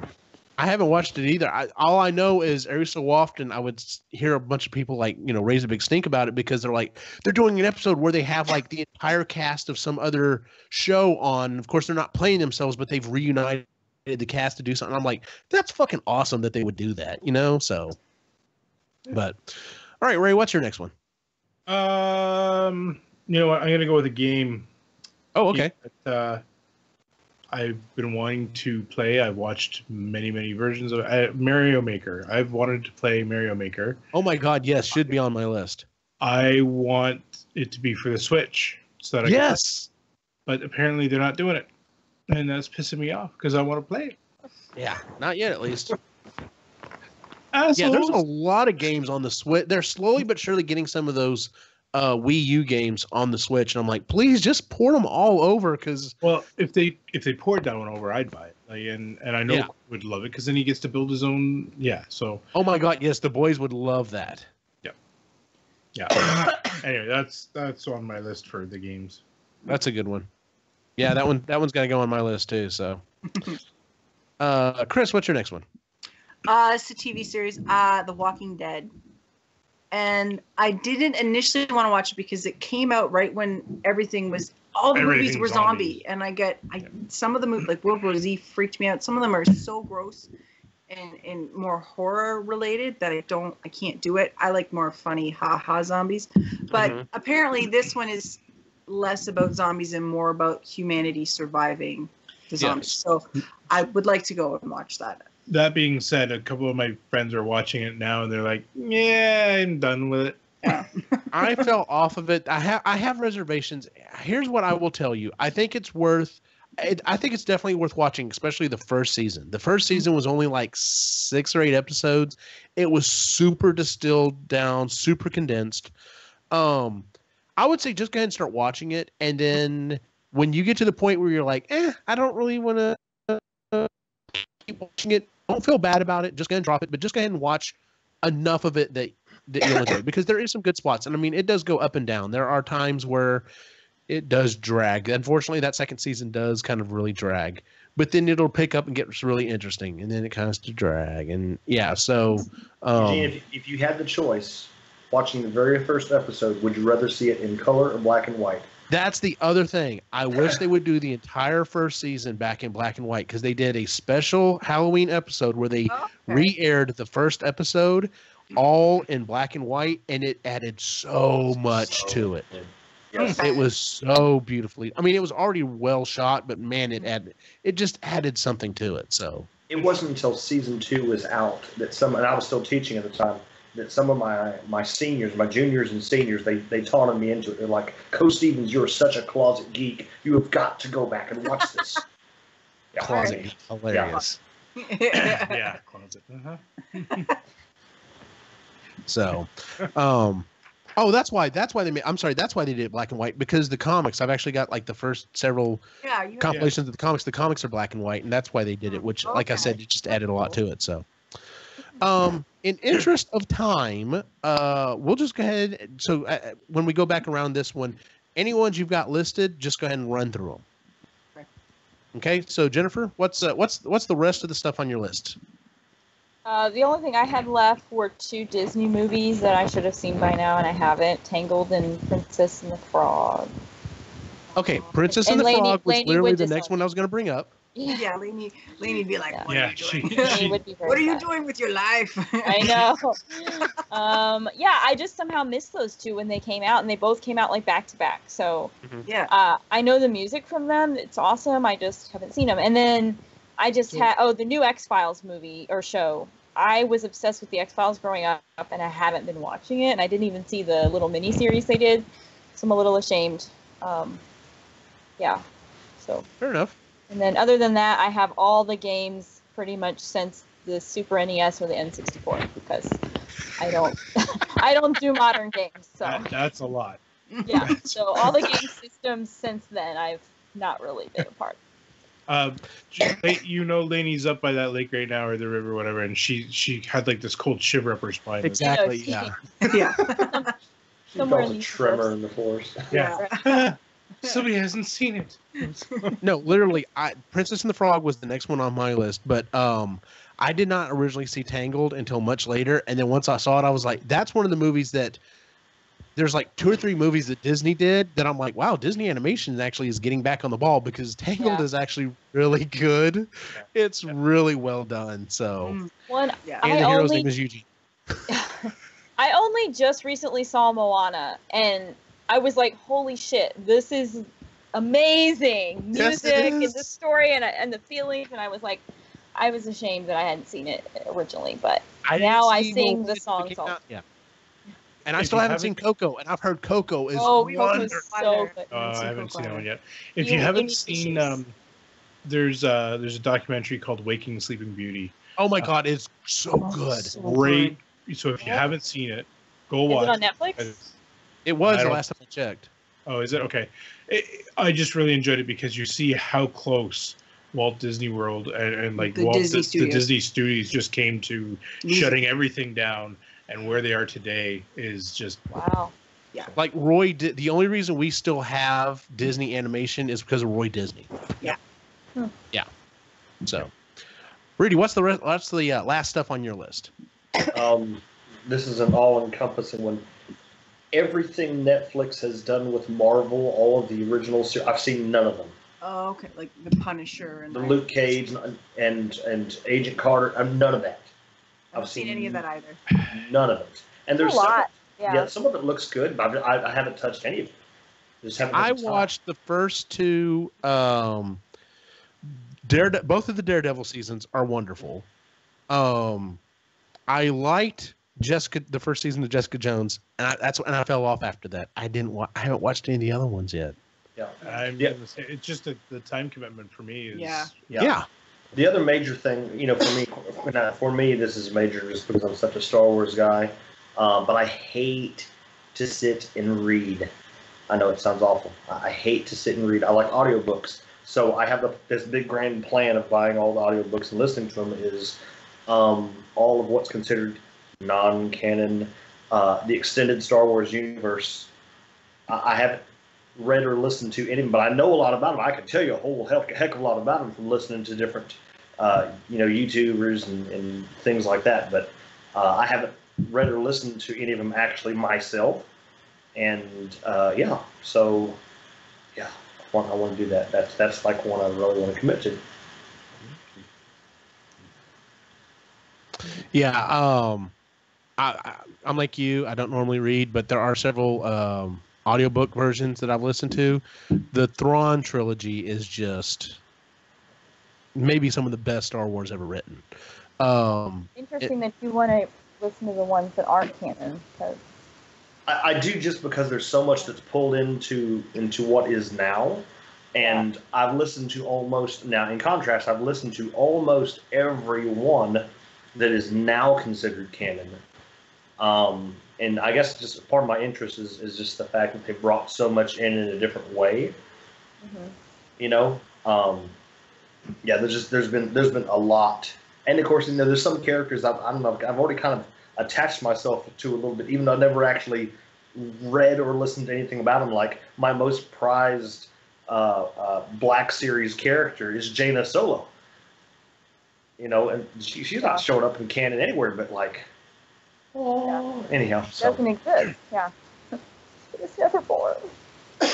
I haven't watched it either. All I know is every so often I would hear a bunch of people raise a big stink about it because they're doing an episode where they have like the entire cast of some other show on. Of course, they're not playing themselves, but they've reunited the cast to do something. I'm like, that's fucking awesome that they would do that, So, but all right, Ray, what's your next one? You know what? I'm gonna go with a game. Oh, okay. I've been wanting to play. I've watched many versions of Mario Maker. I've wanted to play Mario Maker. Oh my God, yes, should be on my list. I want it to be for the Switch so that I can play. But apparently they're not doing it, and that's pissing me off because I want to play it. Yeah, not yet at least. Assholes. Yeah, there's a lot of games on the Switch. They're slowly but surely getting some of those Wii U games on the Switch, and I'm like, please just port them all over. Because if they poured that one over, I'd buy it. And I know Quinn would love it because then he gets to build his own. Yeah. So. Oh my God, yes, the boys would love that. Yeah. Yeah. Anyway, that's on my list for the games. That's a good one. Yeah, that one's got to go on my list too. So, Chris, what's your next one? It's a TV series, The Walking Dead. And I didn't initially want to watch it because it came out right when all the movies were zombie. And some of the movies, like World War Z, freaked me out. Some of them are so gross and more horror related that I can't do it. I like more funny ha-ha zombies. But apparently this one is less about zombies and more about humanity surviving the zombies. Yes. So I would like to go and watch that. That being said, a couple of my friends are watching it now, and they're like, "Yeah, I'm done with it." Yeah. I fell off of it. I have reservations. Here's what I will tell you. I think it's definitely worth watching, especially the first season. The first season was only like 6 or 8 episodes. It was super distilled down, super condensed. I would say just go ahead and start watching it, and then when you get to the point where you're like, I don't really want to keep watching it, don't feel bad about it. Just go ahead and drop it, but just go ahead and watch enough of it that you'll enjoy, because there is some good spots. And I mean, it does go up and down. There are times where it does drag. Unfortunately, that second season does kind of really drag, but then it'll pick up and get really interesting, and then it kind of to drag. And yeah, so Eugene, if you had the choice, watching the very first episode, would you rather see it in color or black and white? That's the other thing. I wish they would do the entire first season back in black and white, because they did a special Halloween episode where they re-aired the first episode all in black and white, and it added so much to it. Yes. It was so beautifully. I mean, it was already well shot, but man, it just added something to it. So it wasn't until season 2 was out that and I was still teaching at the time, that some of my seniors, my juniors and seniors, they taunted me into it. They're like, "Co Stevens, you're such a closet geek. You have got to go back and watch this." Closet geek, hilarious. Yeah, closet. So, that's why they made. I'm sorry, that's why they did it black and white, because the comics. I've actually got like the first several compilations of the comics. The comics are black and white, and that's why they did it. Which, like I said, it just added a lot to it. So. In interest of time, we'll just go ahead. So when we go back around this one, any ones you've got listed, just go ahead and run through them. Okay. So Jennifer, what's the rest of the stuff on your list? The only thing I had left were 2 Disney movies that I should have seen by now, and I haven't: Tangled and Princess and the Frog. Okay, Princess and the Frog was literally the next one I was going to bring up. Yeah, Lainey'd be like, "What are you doing? What are you doing with your life?" I know. Yeah, I just somehow missed those 2 when they came out, and they both came out like back to back. So yeah, I know the music from them; it's awesome. I just haven't seen them. And then I just had the new X-Files movie or show. I was obsessed with the X-Files growing up, and I haven't been watching it, and I didn't even see the little mini-series they did, so I'm a little ashamed. Yeah, so fair enough. And then other than that, I have all the games pretty much since the Super NES or the N64, because I don't do modern games. So that's a lot. Yeah, so all the game systems since then, I've not really been a part. Lainey's up by that lake right now, or the river, or whatever, and she had like this cold shiver up her spine. Exactly. Yeah. Yeah. She calls a tremor in the forest. Yeah. Somebody hasn't seen it. No, literally, Princess and the Frog was the next one on my list, but I did not originally see Tangled until much later, and then once I saw it, I was like, that's one of the movies that there's like 2 or 3 movies that Disney did that I'm like, wow, Disney Animation actually is getting back on the ball, because Tangled is actually really good. It's really well done. So, and the hero's name is Eugene. I only just recently saw Moana, and I was like, holy shit, this is amazing music and the story and the feelings. And I was like, I was ashamed that I hadn't seen it originally, but now I sing the songs. Yeah. And I still haven't seen Coco, and I've heard Coco is Coco's so good. I haven't seen that one yet. If you haven't seen, there's a documentary called Waking Sleeping Beauty. Oh my God, it's so good. Great. So if you haven't seen it, go watch. Is it on Netflix? It was the last time I checked. Oh, is it? Okay. I just really enjoyed it because you see how close Walt Disney World and like the Disney Studios just came to shutting everything down. and where they are today is just wow. Yeah. Like the only reason we still have Disney animation is because of Roy Disney. Yeah. Yeah. So, Rudy, what's the last stuff on your list? This is an all-encompassing one. Everything Netflix has done with Marvel, all of the original series, I've seen none of them. Oh, okay, like the Punisher and the Luke Cage and Agent Carter. None of that. I haven't seen any of that either. None of it. And there's a lot. Yeah, some of it looks good, but I haven't touched any of it. Just haven't. I watched the first two. Both of the Daredevil seasons are wonderful. I liked the first season of Jessica Jones, and I fell off after that. I haven't watched any of the other ones yet. Yeah, it's just the time commitment for me. Is, yeah. The other major thing, for me, this is major just because I'm such a Star Wars guy. But I hate to sit and read. I know it sounds awful. I hate to sit and read. I like audiobooks. So I have this big grand plan of buying all the audiobooks and listening to them is all of what's considered non-canon, the extended Star Wars universe. I haven't read or listened to any of them, but I know a lot about them. I can tell you a whole heck of a lot about them from listening to different, YouTubers and things like that. But I haven't read or listened to any of them actually myself. And so I want to do that. That's like one I really want to commit to. Yeah, I'm like you. I don't normally read, but there are several audiobook versions that I've listened to. The Thrawn trilogy is just maybe some of the best Star Wars ever written. Interesting that you want to listen to the ones that aren't canon. Because I do, just because there's so much that's pulled into what is now. And I've listened to in contrast, I've listened to almost every one that is now considered canon. And I guess just part of my interest is just the fact that they brought so much in a different way. Mm-hmm. There's been a lot. And of course, there's some characters I've already kind of attached myself to a little bit, even though I never actually read or listened to anything about them. Like my most prized Black Series character is Jaina Solo. And she's not showing up in canon anywhere, but anyhow. So. Doesn't exist. Yeah, it's never born. I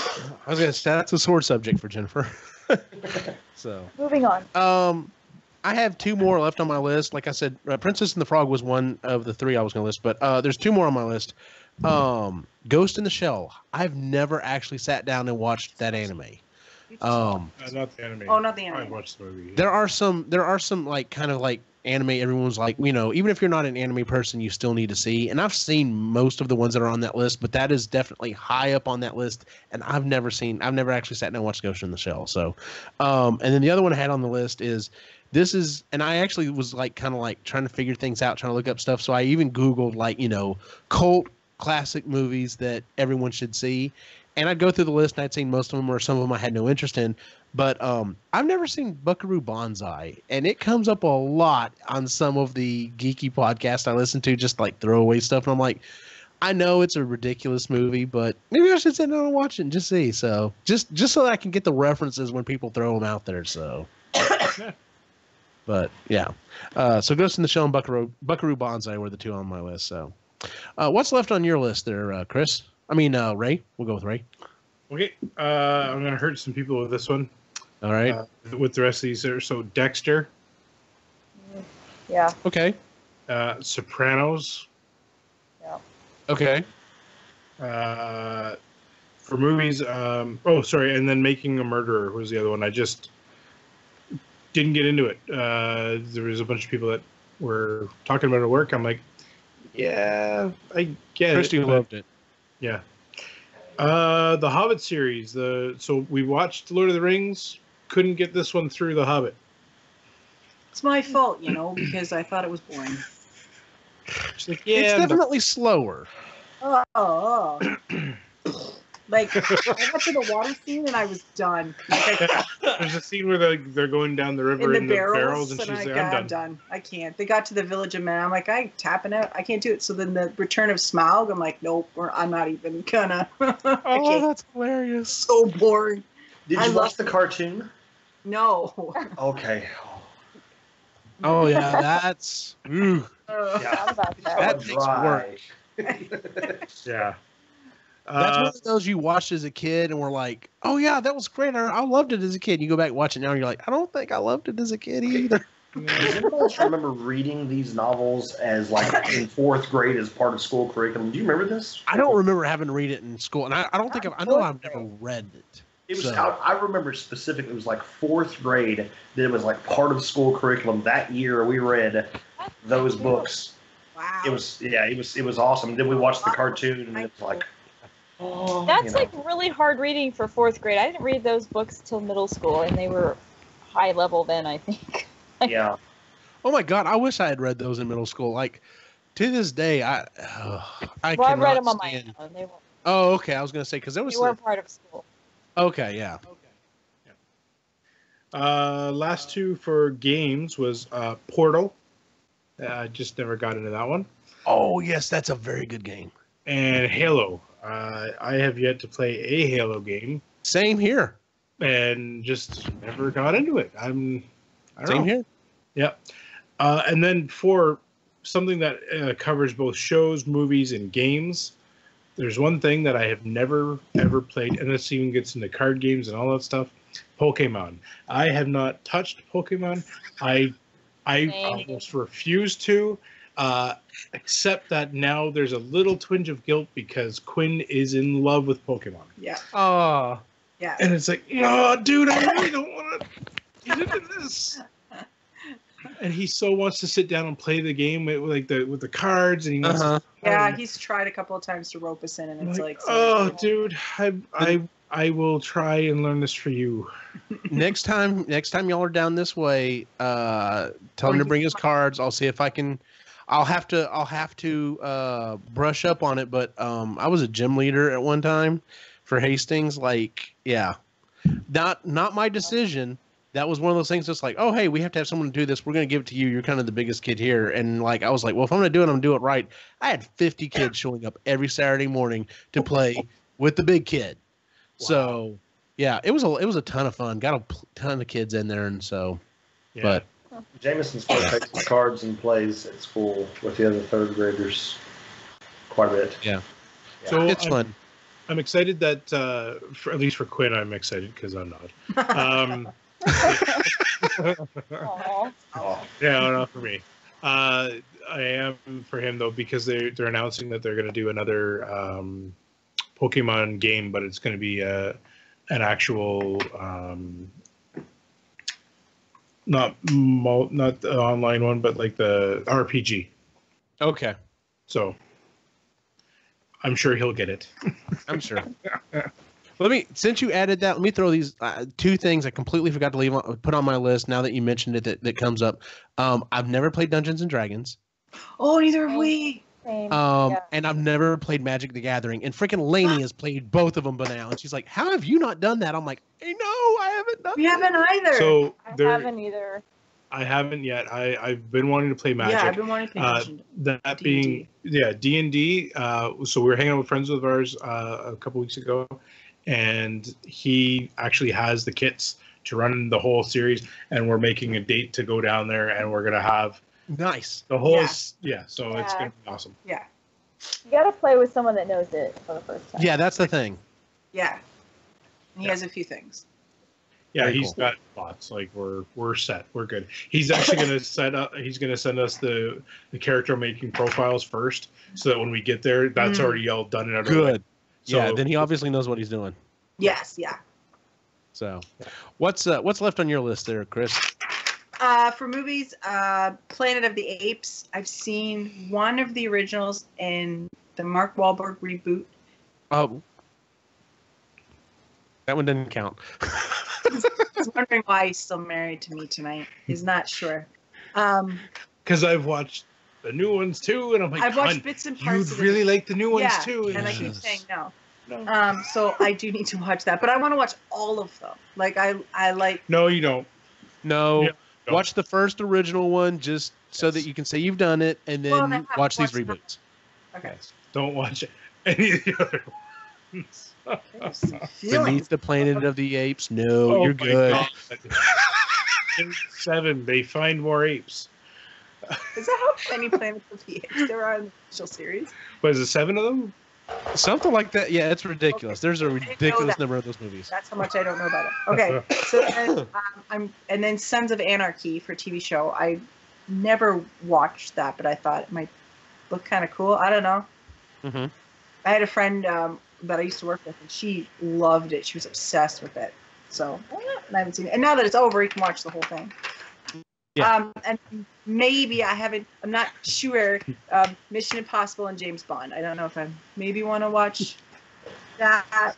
was gonna say that's a sore subject for Jennifer. So moving on. I have two more left on my list. Like I said, Princess and the Frog was one of the three I was going to list, but there's two more on my list. Ghost in the Shell. I've never actually sat down and watched that anime. Not the anime. Oh, not the anime. I watched the movie. There are some kind of anime. Everyone's even if you're not an anime person, you still need to see. And I've seen most of the ones that are on that list, but that is definitely high up on that list. And I've never actually sat down and watched Ghost in the Shell. So, and then the other one I had on the list is. And I actually was trying to figure things out, trying to look up stuff. So I even Googled cult classic movies that everyone should see. And I'd go through the list and I'd seen most of them, or some of them I had no interest in. But I've never seen Buckaroo Banzai. And it comes up a lot on some of the geeky podcasts I listen to, just throwaway stuff. And I'm like, I know it's a ridiculous movie, but maybe I should sit down and watch it and just see. So just so that I can get the references when people throw them out there. So. But yeah, so Ghost in the Shell and Buckaroo Banzai were the two on my list. So, what's left on your list there, Chris? Ray. We'll go with Ray. Okay, I'm gonna hurt some people with this one. All right. With the rest of these, so Dexter. Yeah. Okay. Sopranos. Yeah. Okay. For movies, and then Making a Murderer was the other one. I just didn't get into it. There was a bunch of people that were talking about it at work. I'm like, yeah, I get Christy it. loved it. Yeah. The Hobbit series. So we watched Lord of the Rings. Couldn't get this one through The Hobbit. It's my fault, because I thought it was boring. It's definitely slower. Oh. Like, I got to the water scene and I was done. Like, There's a scene where they're going down the river in the barrels, and she's like, I'm done. I can't. They got to the Village of Man. I'm like, I'm tapping out. I can't do it. So then the Return of Smaug, I'm like, nope, I'm not even gonna. Oh, that's hilarious. So boring. Did you watch the cartoon? No. Okay. Oh yeah, that's. Ooh. Yeah. That takes work. Yeah. That's one of those you watched as a kid and were like, oh yeah, that was great. I loved it as a kid. You go back and watch it now and you're like, I don't think I loved it as a kid either. Does anyone else remember reading these novels as like in 4th grade as part of school curriculum? Do you remember this? I don't remember having to read it in school, and I don't think I know I've never read it. It was. I remember specifically. It was like 4th grade that it was like part of school curriculum. That year we read those books. Wow. It was. Yeah. It was awesome. Then we watched the cartoon, and it was like. Oh, that's like really hard reading for 4th grade. I didn't read those books till middle school, and they were high level then, I think. Yeah. Oh my God! I wish I had read those in middle school. Like to this day, I read them on my own. They weren't. Oh, okay. I was gonna say because there was. They weren't part of school. Okay. Yeah. Last two for games was Portal. I just never got into that one. Oh yes, that's a very good game. And Halo. I have yet to play a Halo game. Same here. And just never got into it. I don't Same know. here. Yeah. And then for something that covers both shows, movies, and games, there's one thing that I have never, ever played, and this even gets into card games and all that stuff, Pokemon. I have not touched Pokemon. I almost refuse to, except that now there's a little twinge of guilt because Quinn is in love with Pokemon. Yeah. Oh. Yeah. And it's like, oh, dude, I really don't want to get into this. And he so wants to sit down and play the game with the cards, and he wants to, yeah, he's tried a couple of times to rope us in, and it's like oh, dude, I will try and learn this for you. Next time y'all are down this way, tell him to bring his cards. I'll see if I can. I'll have to brush up on it. But I was a gym leader at one time for Hastings. Like, yeah, not my decision. That was one of those things that's like, oh, hey, we have to have someone to do this. We're going to give it to you. You're kind of the biggest kid here. And like, I was like, well, if I'm going to do it, I'm going to do it right. I had 50 kids showing up every Saturday morning to play with the big kid. Wow. So, yeah, it was a ton of fun. Got a ton of kids in there. And so, yeah. But Jameson still takes his cards and plays at school with the other 3rd graders quite a bit. Yeah. So it's fun. I'm excited that, at least for Quinn, I'm excited because I'm not. Yeah, not for me. I am for him though because they're announcing that they're going to do another Pokemon game, but it's going to be an actual not the online one, but like the RPG. Okay. So I'm sure he'll get it. I'm sure. Since you added that, let me throw these 2 things I completely forgot to put on my list. Now that you mentioned it, that comes up. I've never played Dungeons and Dragons. Oh, neither have we. And I've never played Magic the Gathering. And freaking Lainey has played both of them by now. And she's like, "How have you not done that?" I'm like, "Hey, no, I haven't done. We haven't either. So I haven't either. I haven't yet. I've been wanting to play Magic. Yeah, I've been wanting to play Magic. That being, yeah, D&D. So we were hanging out with friends of ours a couple weeks ago. And he actually has the kits to run the whole series, and we're making a date to go down there, and we're gonna have the whole it's gonna be awesome. Yeah, you gotta play with someone that knows it for the first time. Yeah, that's the thing. Yeah, and he has a few things. Yeah, Very he's cool. got lots. Like we're set. We're good. He's actually gonna He's gonna send us the character making profiles first, so that when we get there, that's already all done and out of the way. Good. So, yeah, then he obviously knows what he's doing. Yes, yeah. So, what's left on your list there, Chris? For movies, Planet of the Apes. I've seen one of the originals in the Mark Wahlberg reboot. Oh, that one didn't count. He's wondering why he's still married to me tonight. He's not sure. Because I've watched the new ones too, and I'm like, I've watched bits and parts. You'd really like the new ones too. And I keep saying no. No. So I do need to watch that, but I want to watch all of them. Like I like. No, you don't. No. Yeah, no. Watch the first original one just so that you can say you've done it, and then Well, watch these them. reboots. Okay. Yes. Don't watch any of the other ones. Beneath the Planet of the Apes. No, Oh you're my good. God. In 7, they find more apes. Is that how many Planets of the Apes there are in the official series? What is it, 7 of them? Something like that. Yeah, it's ridiculous. Okay. There's a I didn't know ridiculous that. number of those movies. That's how much I don't know about it. Okay, so then, and then Sons of Anarchy for TV show. I never watched that, but I thought it might look kind of cool. I don't know. Mm-hmm. I had a friend that I used to work with, and she loved it. She was obsessed with it. So I haven't seen it. And now that it's over, you can watch the whole thing. Yeah. And maybe I'm not sure, Mission Impossible and James Bond. I don't know if I maybe want to watch that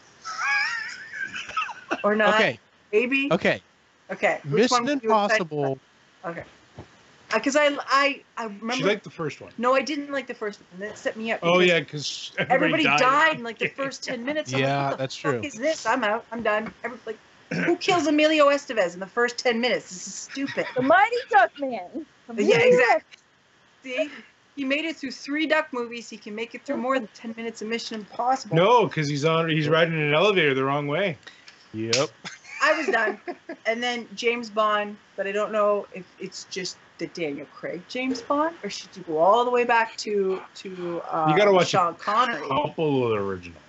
or not. Okay. Maybe. Okay. Okay. Which one Mission were you excited Impossible. about? Okay. Because I remember. She liked the first one. No, I didn't like the first one. And that set me up. Oh, yeah, because Everybody died in like the first 10 minutes. I'm Yeah, like, what the that's fuck true. is this? I'm out. I'm done. Who kills Emilio Estevez in the first 10 minutes? This is stupid. The Mighty Duck Man. Yeah, exactly. See? He made it through 3 Duck movies. He can make it through more than 10 minutes of Mission Impossible. No, because he's riding in an elevator the wrong way. Yep. I was done. And then James Bond, but I don't know if it's just the Daniel Craig James Bond, or should you go all the way back to You got to watch Sean a Connery? couple of the originals.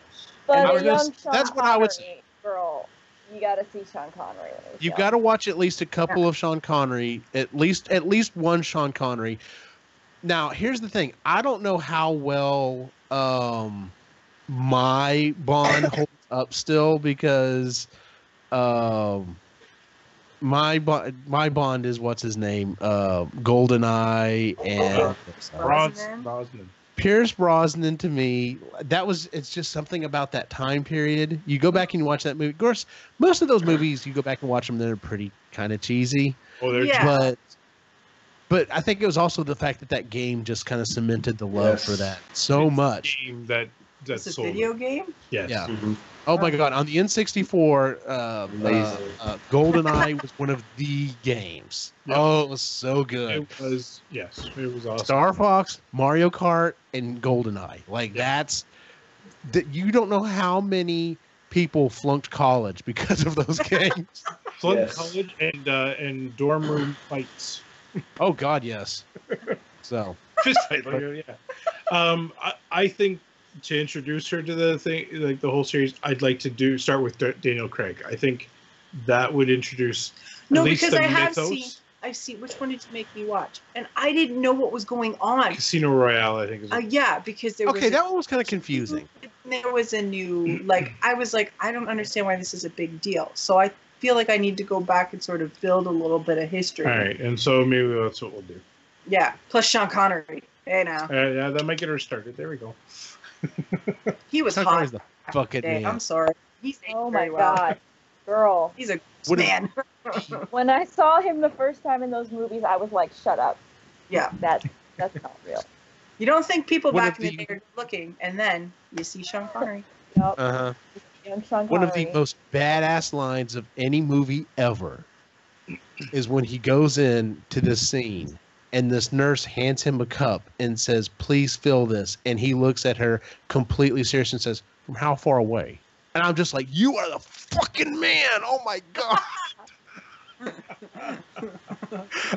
But I was a gonna young s- Sean that's what I would Connery girl, you got to see Sean Connery. You've got to watch at least a couple of Sean Connery, at least one Sean Connery. Now, here's the thing. I don't know how well my Bond holds up still because my Bond is what's his name? GoldenEye and Brosnan. Pierce Brosnan. To me, it's just something about that time period. You go back and you watch that movie. Of course, most of those movies, you go back and watch them, they're pretty kind of cheesy. Oh, they're Yeah. But I think it was also the fact that game just kind of cemented the love for that so much. Game It's a sold video it. game? Yes. Yeah. Mhm. Oh my God! On the N64, Amazing. GoldenEye was one of the games. Yep. Oh, it was so good. It was awesome. Star Fox, Mario Kart, and GoldenEye. Like that. You don't know how many people flunked college because of those games. Flunk Yes. college and dorm room fights. Oh God, yes. So Fist fight, yeah. I think to introduce her to the thing, like the whole series, I'd like to start with Daniel Craig. I think that would introduce No, at least because the I have mythos. seen. I've seen. Which one did you make me watch? And I didn't know what was going on. Casino Royale, I think. Is Yeah, because there was. okay, that one was kind of confusing. There was a new I was like, I don't understand why this is a big deal. So I feel like I need to go back and sort of build a little bit of history. All right, and so maybe that's what we'll do. Yeah, plus Sean Connery. Hey now, Yeah, that might get her started. There we go. he was Sean hot. Connery's the fucking Day. man. I'm sorry. He's aged Oh my very well. God, girl. He's a What if- man. When I saw him the first time in those movies, I was like, shut up. Yeah. That's not real. You don't think people One back of in the day are good looking, and then you see Sean Connery. Nope. Uh-huh. Young Sean One of the Connery. most badass lines of any movie ever is when he goes in to this scene and this nurse hands him a cup and says, "Please fill this." And he looks at her completely serious and says, "From how far away?" And I'm just like, "You are the fucking man. Oh my God."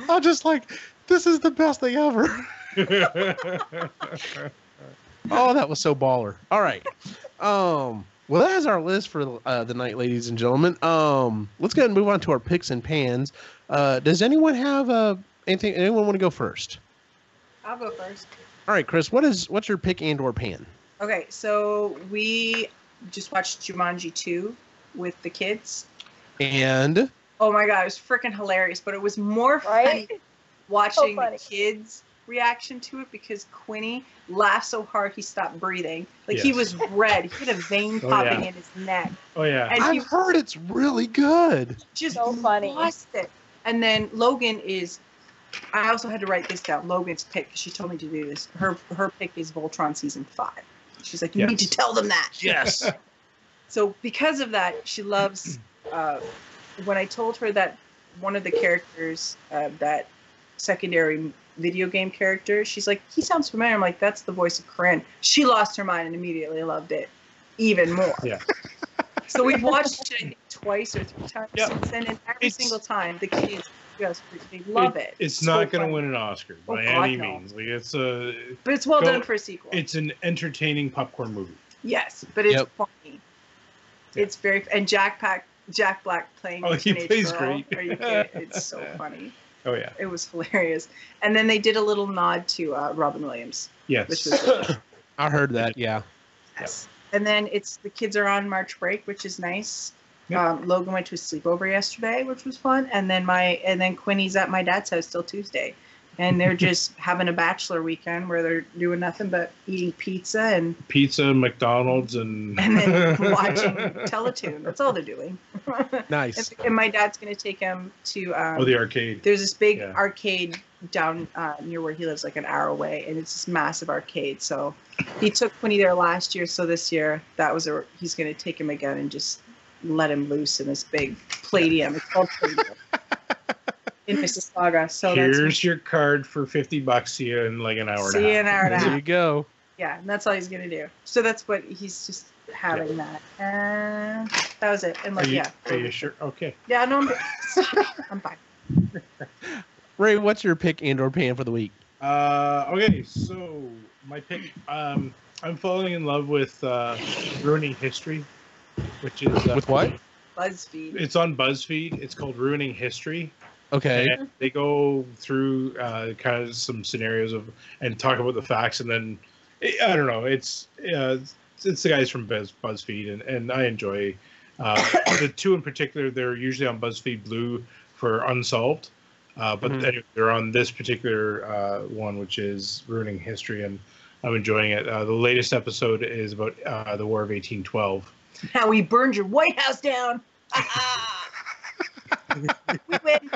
I'm just like, this is the best thing ever. Oh, that was so baller. All right. Well, that is our list for the night, ladies and gentlemen. Let's go ahead and move on to our picks and pans. Does anyone have anything? Anyone want to go first? I'll go first. All right, Chris. What's your pick and or pan? Okay, so we just watched Jumanji 2 with the kids. And Oh my God, it was freaking hilarious, but it was more Right? funny watching So funny. the kids' reaction to it because Quinny laughed so hard he stopped breathing. Like he Yes. was red. He had a vein Oh, popping yeah. in his neck. Oh yeah. And he I've heard it's really good. just So funny. lost it. And then Logan is, I also had to write this down. Logan's pick, she told me to do this. Her pick is Voltron season 5. She's like, you Yes. need to tell them that. Yes. So because of that, she loves. When I told her that one of the characters, that secondary video game character, she's like, he sounds familiar. I'm like, that's the voice of Corinne. She lost her mind and immediately loved it even more. Yeah. So we've watched it I think, twice or 3 times since then, and every single time the kids just they love it. It's not going to win an Oscar by any means. Like but it's well done for a sequel. It's an entertaining popcorn movie. Yes, but it's funny. It's very and Jack Black playing the teenage he plays girl. Great. Are you kidding? It's so funny. Oh yeah, it was hilarious. And then they did a little nod to Robin Williams. Yes, which was really I heard that. Yeah. Yes. And then the kids are on March break, which is nice. Yep. Logan went to a sleepover yesterday, which was fun. And then Quinny's at my dad's house till Tuesday, and they're just having a bachelor weekend where they're doing nothing but eating pizza, McDonald's, and then watching Teletoon. That's all they're doing. Nice. And my dad's going to take him to the arcade. There's this big arcade down near where he lives, like an hour away, and it's this massive arcade. So he took Quinny there last year, so this year he's going to take him again and just let him loose in this big Palladium. It's called Palladium in Mississauga. So here's your card for $50. See you in like an hour. See you in an hour and a half. There you go. Yeah, and that's all he's gonna do. So that's what he's just having that. And that was it. And like, Are you sure? Okay. Yeah, no, I'm fine. Ray, what's your pick and/or pan for the week? Okay, so my pick. I'm falling in love with Ruining History, which is with what? BuzzFeed. It's on BuzzFeed. It's called Ruining History. Okay. And they go through kind of some scenarios and talk about the facts, and then I don't know. It's the guys from BuzzFeed, and I enjoy the two in particular. They're usually on BuzzFeed Blue for Unsolved, but anyway, they're on this particular one, which is Ruining History, and I'm enjoying it. The latest episode is about the War of 1812. How we burned your White House down. We win.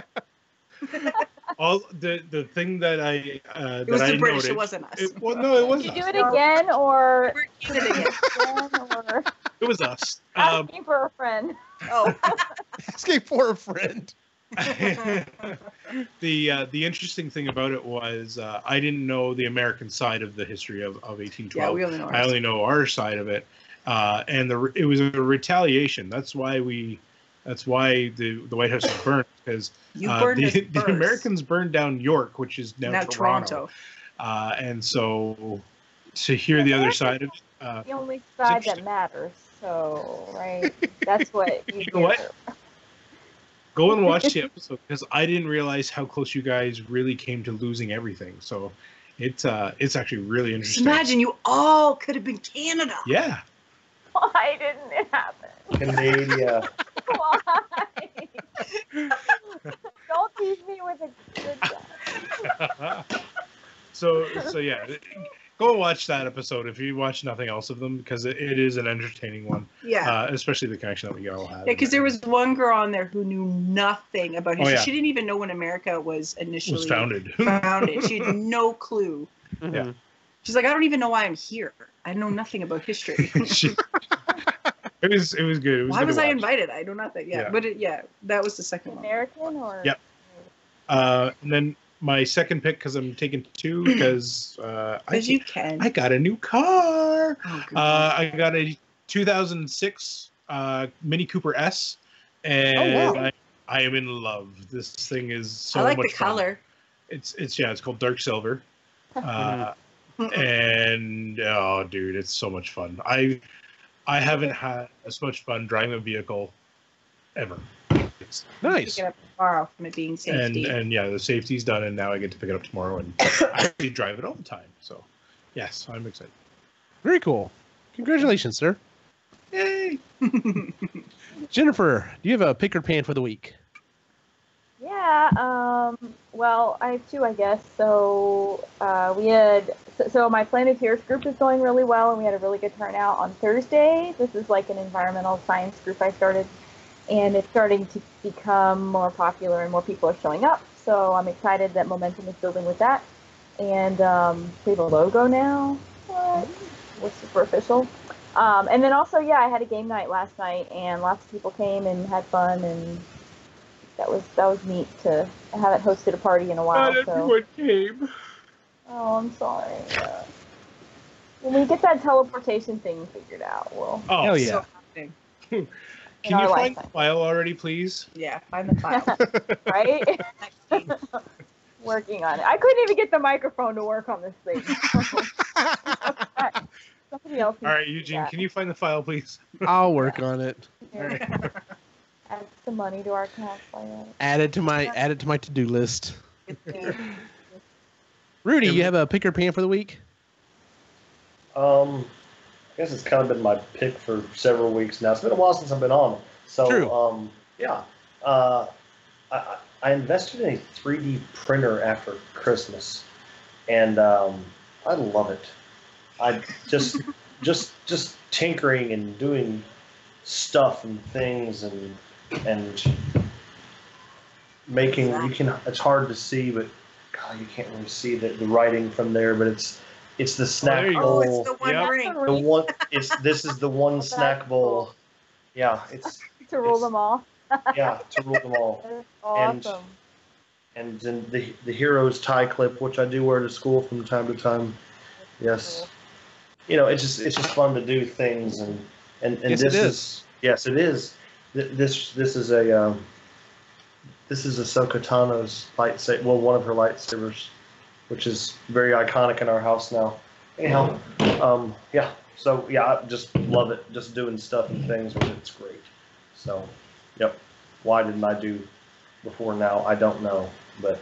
All the thing that I it was the British. It wasn't us. It wasn't. Did you do it again, or it was us. Asking for a friend. Oh, asking for a friend. The interesting thing about it was I didn't know the American side of the history of 1812. Yeah, we only know I only know our side of it, and it was a retaliation. That's why the White House was burned, because the Americans burned down York, which is now Toronto. And so to hear the other side of it, the only side that matters. So right, that's what you know. What? Go and watch the episode, because I didn't realize how close you guys really came to losing everything. So it's actually really interesting. Just imagine you all could have been Canada. Yeah. Why didn't it happen? Canada. Why? Don't tease me with a good guy. So yeah, go and watch that episode if you watch nothing else of them, because it is an entertaining one. Yeah. Especially the connection that we all had. Yeah, because there was one girl on there who knew nothing about history. Oh, yeah. She didn't even know when America was initially founded. She had no clue. Mm-hmm. Yeah. She's like, I don't even know why I'm here. I know nothing about history. It was good. It was why good was to I watch. invited? I know nothing. Yeah, but that was the second one. American or? Yep. And then my second pick, because I'm taking two, because I got a new car. Oh, I got a 2006 Mini Cooper S, and I am in love. This thing is so much fun. I like the color. It's called Dark Silver. And oh dude, it's so much fun. I haven't had as much fun driving a vehicle ever. It's nice. Pick it up tomorrow from it being safety. And yeah, the safety's done, and now I get to pick it up tomorrow, and I actually drive it all the time. So yes, I'm excited. Very cool. Congratulations, sir. Yay. Jennifer, do you have a pick or pan for the week? Yeah, well, I have two, I guess. So so my Planeteers group is going really well, and we had a really good turnout on Thursday. This is like an environmental science group I started, and it's starting to become more popular and more people are showing up. So I'm excited that momentum is building with that. And we have a logo now. We're super official. And then also, yeah, I had a game night last night, and lots of people came and had fun, and that was neat to. I haven't hosted a party in a while. Not everyone came. Oh, I'm sorry. When we get that teleportation thing figured out, we'll. Oh, hell yeah. So Can you find the file already, please? yeah, find the file. Right? Working on it. I couldn't even get the microphone to work on this thing. Somebody else. All right, Eugene, can you find the file, please? I'll work on it. Right. Add some money to our cash later. Add it to my to-do list. Rudy, you have a pick or pan for the week? I guess it's kind of been my pick for several weeks now. It's been a while since I've been on. So, True. Yeah. I invested in a 3D printer after Christmas, and I love it. I just tinkering and doing stuff and things and making. It's hard to see, but God, you can't really see the writing from there. But it's the snack bowl. Oh, it's the one ring. The one. This is the one snack bowl. Yeah, it's to rule them all. Yeah, to rule them all. Awesome. And then the hero's tie clip, which I do wear to school from time to time. Yes. Cool. You know, it's just fun to do things and yes, this is yes, it is. This is a Ahsoka Tano's lightsaber. Well, one of her lightsabers, which is very iconic in our house now. Anyhow, yeah. So yeah, I just love it. Just doing stuff and things with it's great. So, yep. Why didn't I do before now? I don't know, but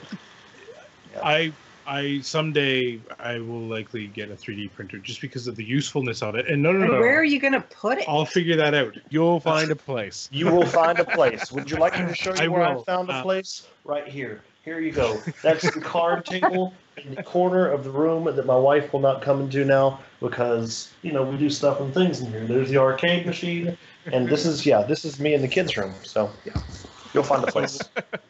yeah. I someday I will likely get a 3D printer just because of the usefulness of it. And no. Where are you gonna put it? I'll figure that out. You'll find a place. You will find a place. Would you like me to show you where I found a place? Right here. Here you go. That's the card table in the corner of the room that my wife will not come into now because, you know, we do stuff and things in here. There's the arcade machine, and this is me in the kids' room. So, yeah. You'll find a place.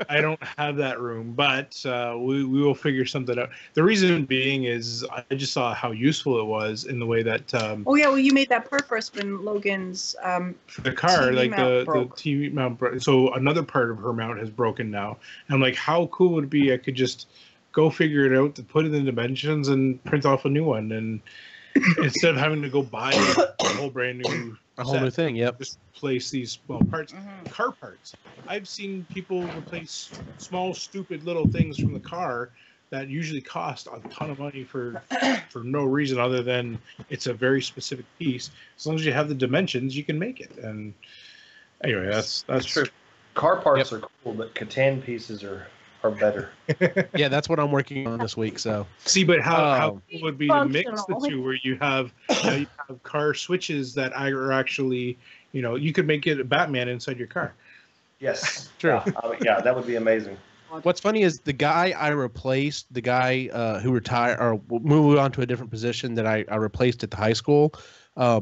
I don't have that room, but we will figure something out. The reason being is I just saw how useful it was in the way that. Oh yeah, well you made that part for us when Logan's. For the car, TV like mount the broke. TV mount broke. So another part of her mount has broken now. And I'm like, how cool would it be? I could just go figure it out, to put it in dimensions, and print off a new one, and instead of having to go buy a whole brand new. A whole new thing, yep. Just replace these parts, car parts. I've seen people replace small, stupid little things from the car that usually cost a ton of money for no reason other than it's a very specific piece. As long as you have the dimensions, you can make it. And anyway, that's true. Car parts are cool, but Catan pieces are better. Yeah, that's what I'm working on this week. So see, but how cool would be to mix the two, where you have car switches that are actually, you could make it a Batman inside your car. Yes, true. Yeah, that would be amazing. What's funny is the guy I replaced, the guy who retired or moved on to a different position that I replaced at the high school.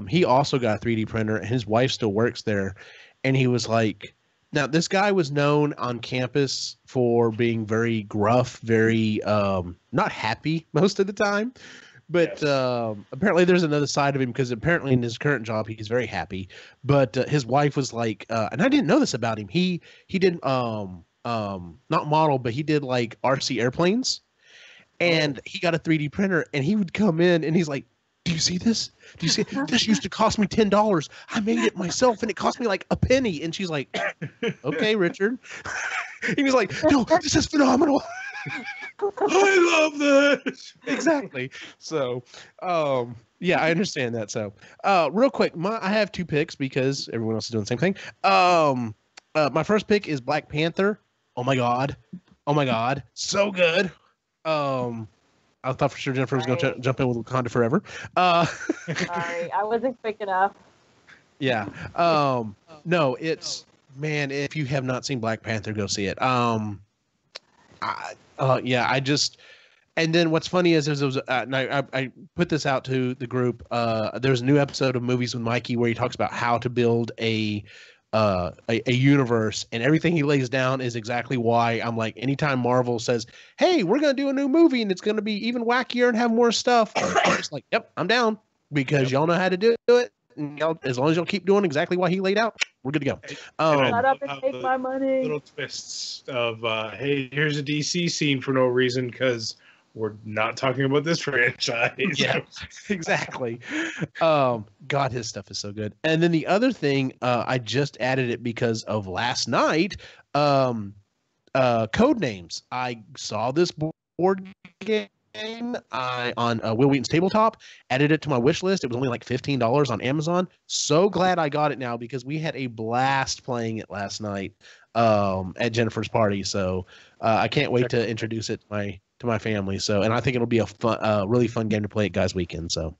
He also got a 3D printer, and his wife still works there, and he was like. Now, this guy was known on campus for being very gruff, very not happy most of the time. But apparently there's another side of him because apparently in his current job, he's very happy. But his wife was like, and I didn't know this about him. He did not model, but he did like RC airplanes. And he got a 3D printer and he would come in and he's like, do you see this? Do you see it? This used to cost me $10. I made it myself and it cost me like a penny. And she's like, okay, Richard. He was like, no, this is phenomenal. I love this. Exactly. So, yeah, I understand that. So, real quick, I have two picks because everyone else is doing the same thing. My first pick is Black Panther. Oh my God. So good. I thought for sure Jennifer was going to jump in with Wakanda Forever. Sorry, I wasn't quick enough. Yeah. No, it's man. If you have not seen Black Panther, go see it. And then what's funny is there was I put this out to the group. There's a new episode of Movies with Mikey where he talks about how to build a universe, and everything he lays down is exactly why I'm like, anytime Marvel says, hey, we're going to do a new movie and it's going to be even wackier and have more stuff, I'm just like, yep, I'm down because y'all know how to do it. and as long as y'all keep doing exactly what he laid out, we're good to go. Shut up and take my money. Little twists of, hey, here's a DC scene for no reason because we're not talking about this franchise. Yeah, exactly. God, his stuff is so good. And then the other thing, I just added it because of last night. Code names. I saw this board game on Will Wheaton's Tabletop, added it to my wish list. It was only like $15 on Amazon. So glad I got it now because we had a blast playing it last night at Jennifer's party. So I can't wait to introduce it to my family. So, and I think it'll be a really fun game to play at Guys Weekend. So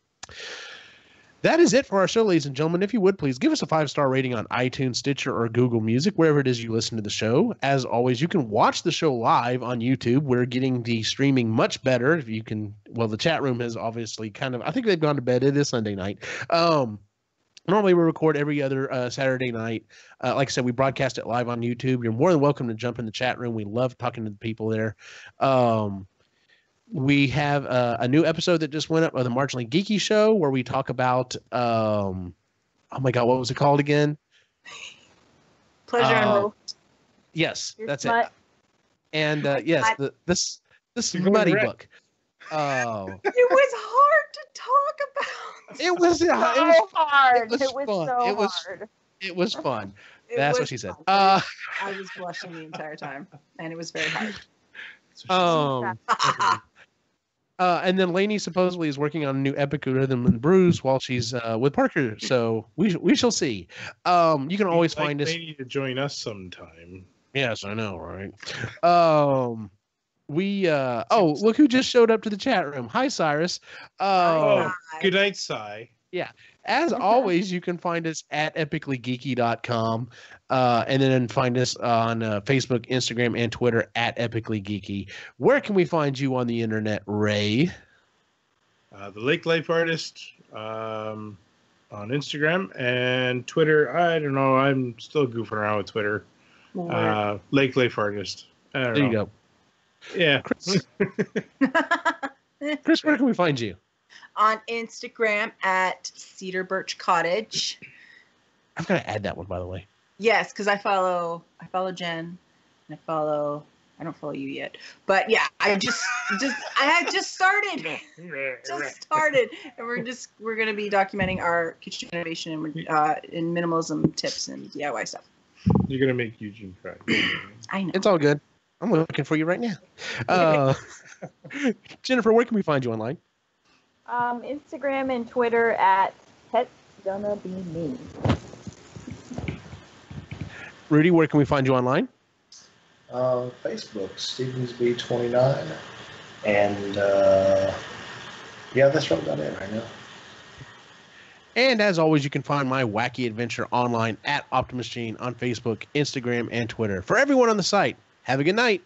that is it for our show, ladies and gentlemen. If you would, please give us a 5-star rating on iTunes, Stitcher, or Google Music, wherever it is you listen to the show. As always, you can watch the show live on YouTube. We're getting the streaming much better. If you can, well, the chat room has obviously I think they've gone to bed. It is Sunday night. Normally we record every other Saturday night. Like I said, we broadcast it live on YouTube. You're more than welcome to jump in the chat room. We love talking to the people there. We have a new episode that just went up of the Marginally Geeky Show where we talk about, oh my God, what was it called again? Pleasure and Rope. Yes, that's smut. it. And yes, this smutty book. Oh, It was hard to talk about. it was hard. It was fun. hard. It was fun. That's what she said. I was blushing the entire time, and it was very hard. And then Lainey supposedly is working on a new Epic Rhythm and Brews while she's with Parker. So we shall see. You can always find us. Lainey to join us sometime. Yes, I know, right? Look who just showed up to the chat room. Hi, Cyrus. Good night, Cy. Yeah. As always, you can find us at epicallygeeky.com, and then find us on Facebook, Instagram, and Twitter at Epically Geeky. Where can we find you on the internet, Ray? The Lake Life Artist on Instagram and Twitter. I don't know. I'm still goofing around with Twitter. Lake Life Artist. I don't know. You go. Yeah. Chris, where can we find you? On Instagram at Cedar Birch Cottage. I've got to add that one, by the way. Yes, because I follow Jen, and I don't follow you yet, but yeah, I had just started, and we're gonna be documenting our kitchen innovation in minimalism tips and DIY stuff. You're gonna make Eugene cry. I know. It's all good. I'm looking for you right now. Jennifer, where can we find you online? Instagram and Twitter at Pet's Gonna Be Me. Rudy, where can we find you online? Facebook, StevensB29. And that's really about it right now. And as always, you can find my wacky adventure online at Optimus Gene on Facebook, Instagram, and Twitter. For everyone on the site, have a good night.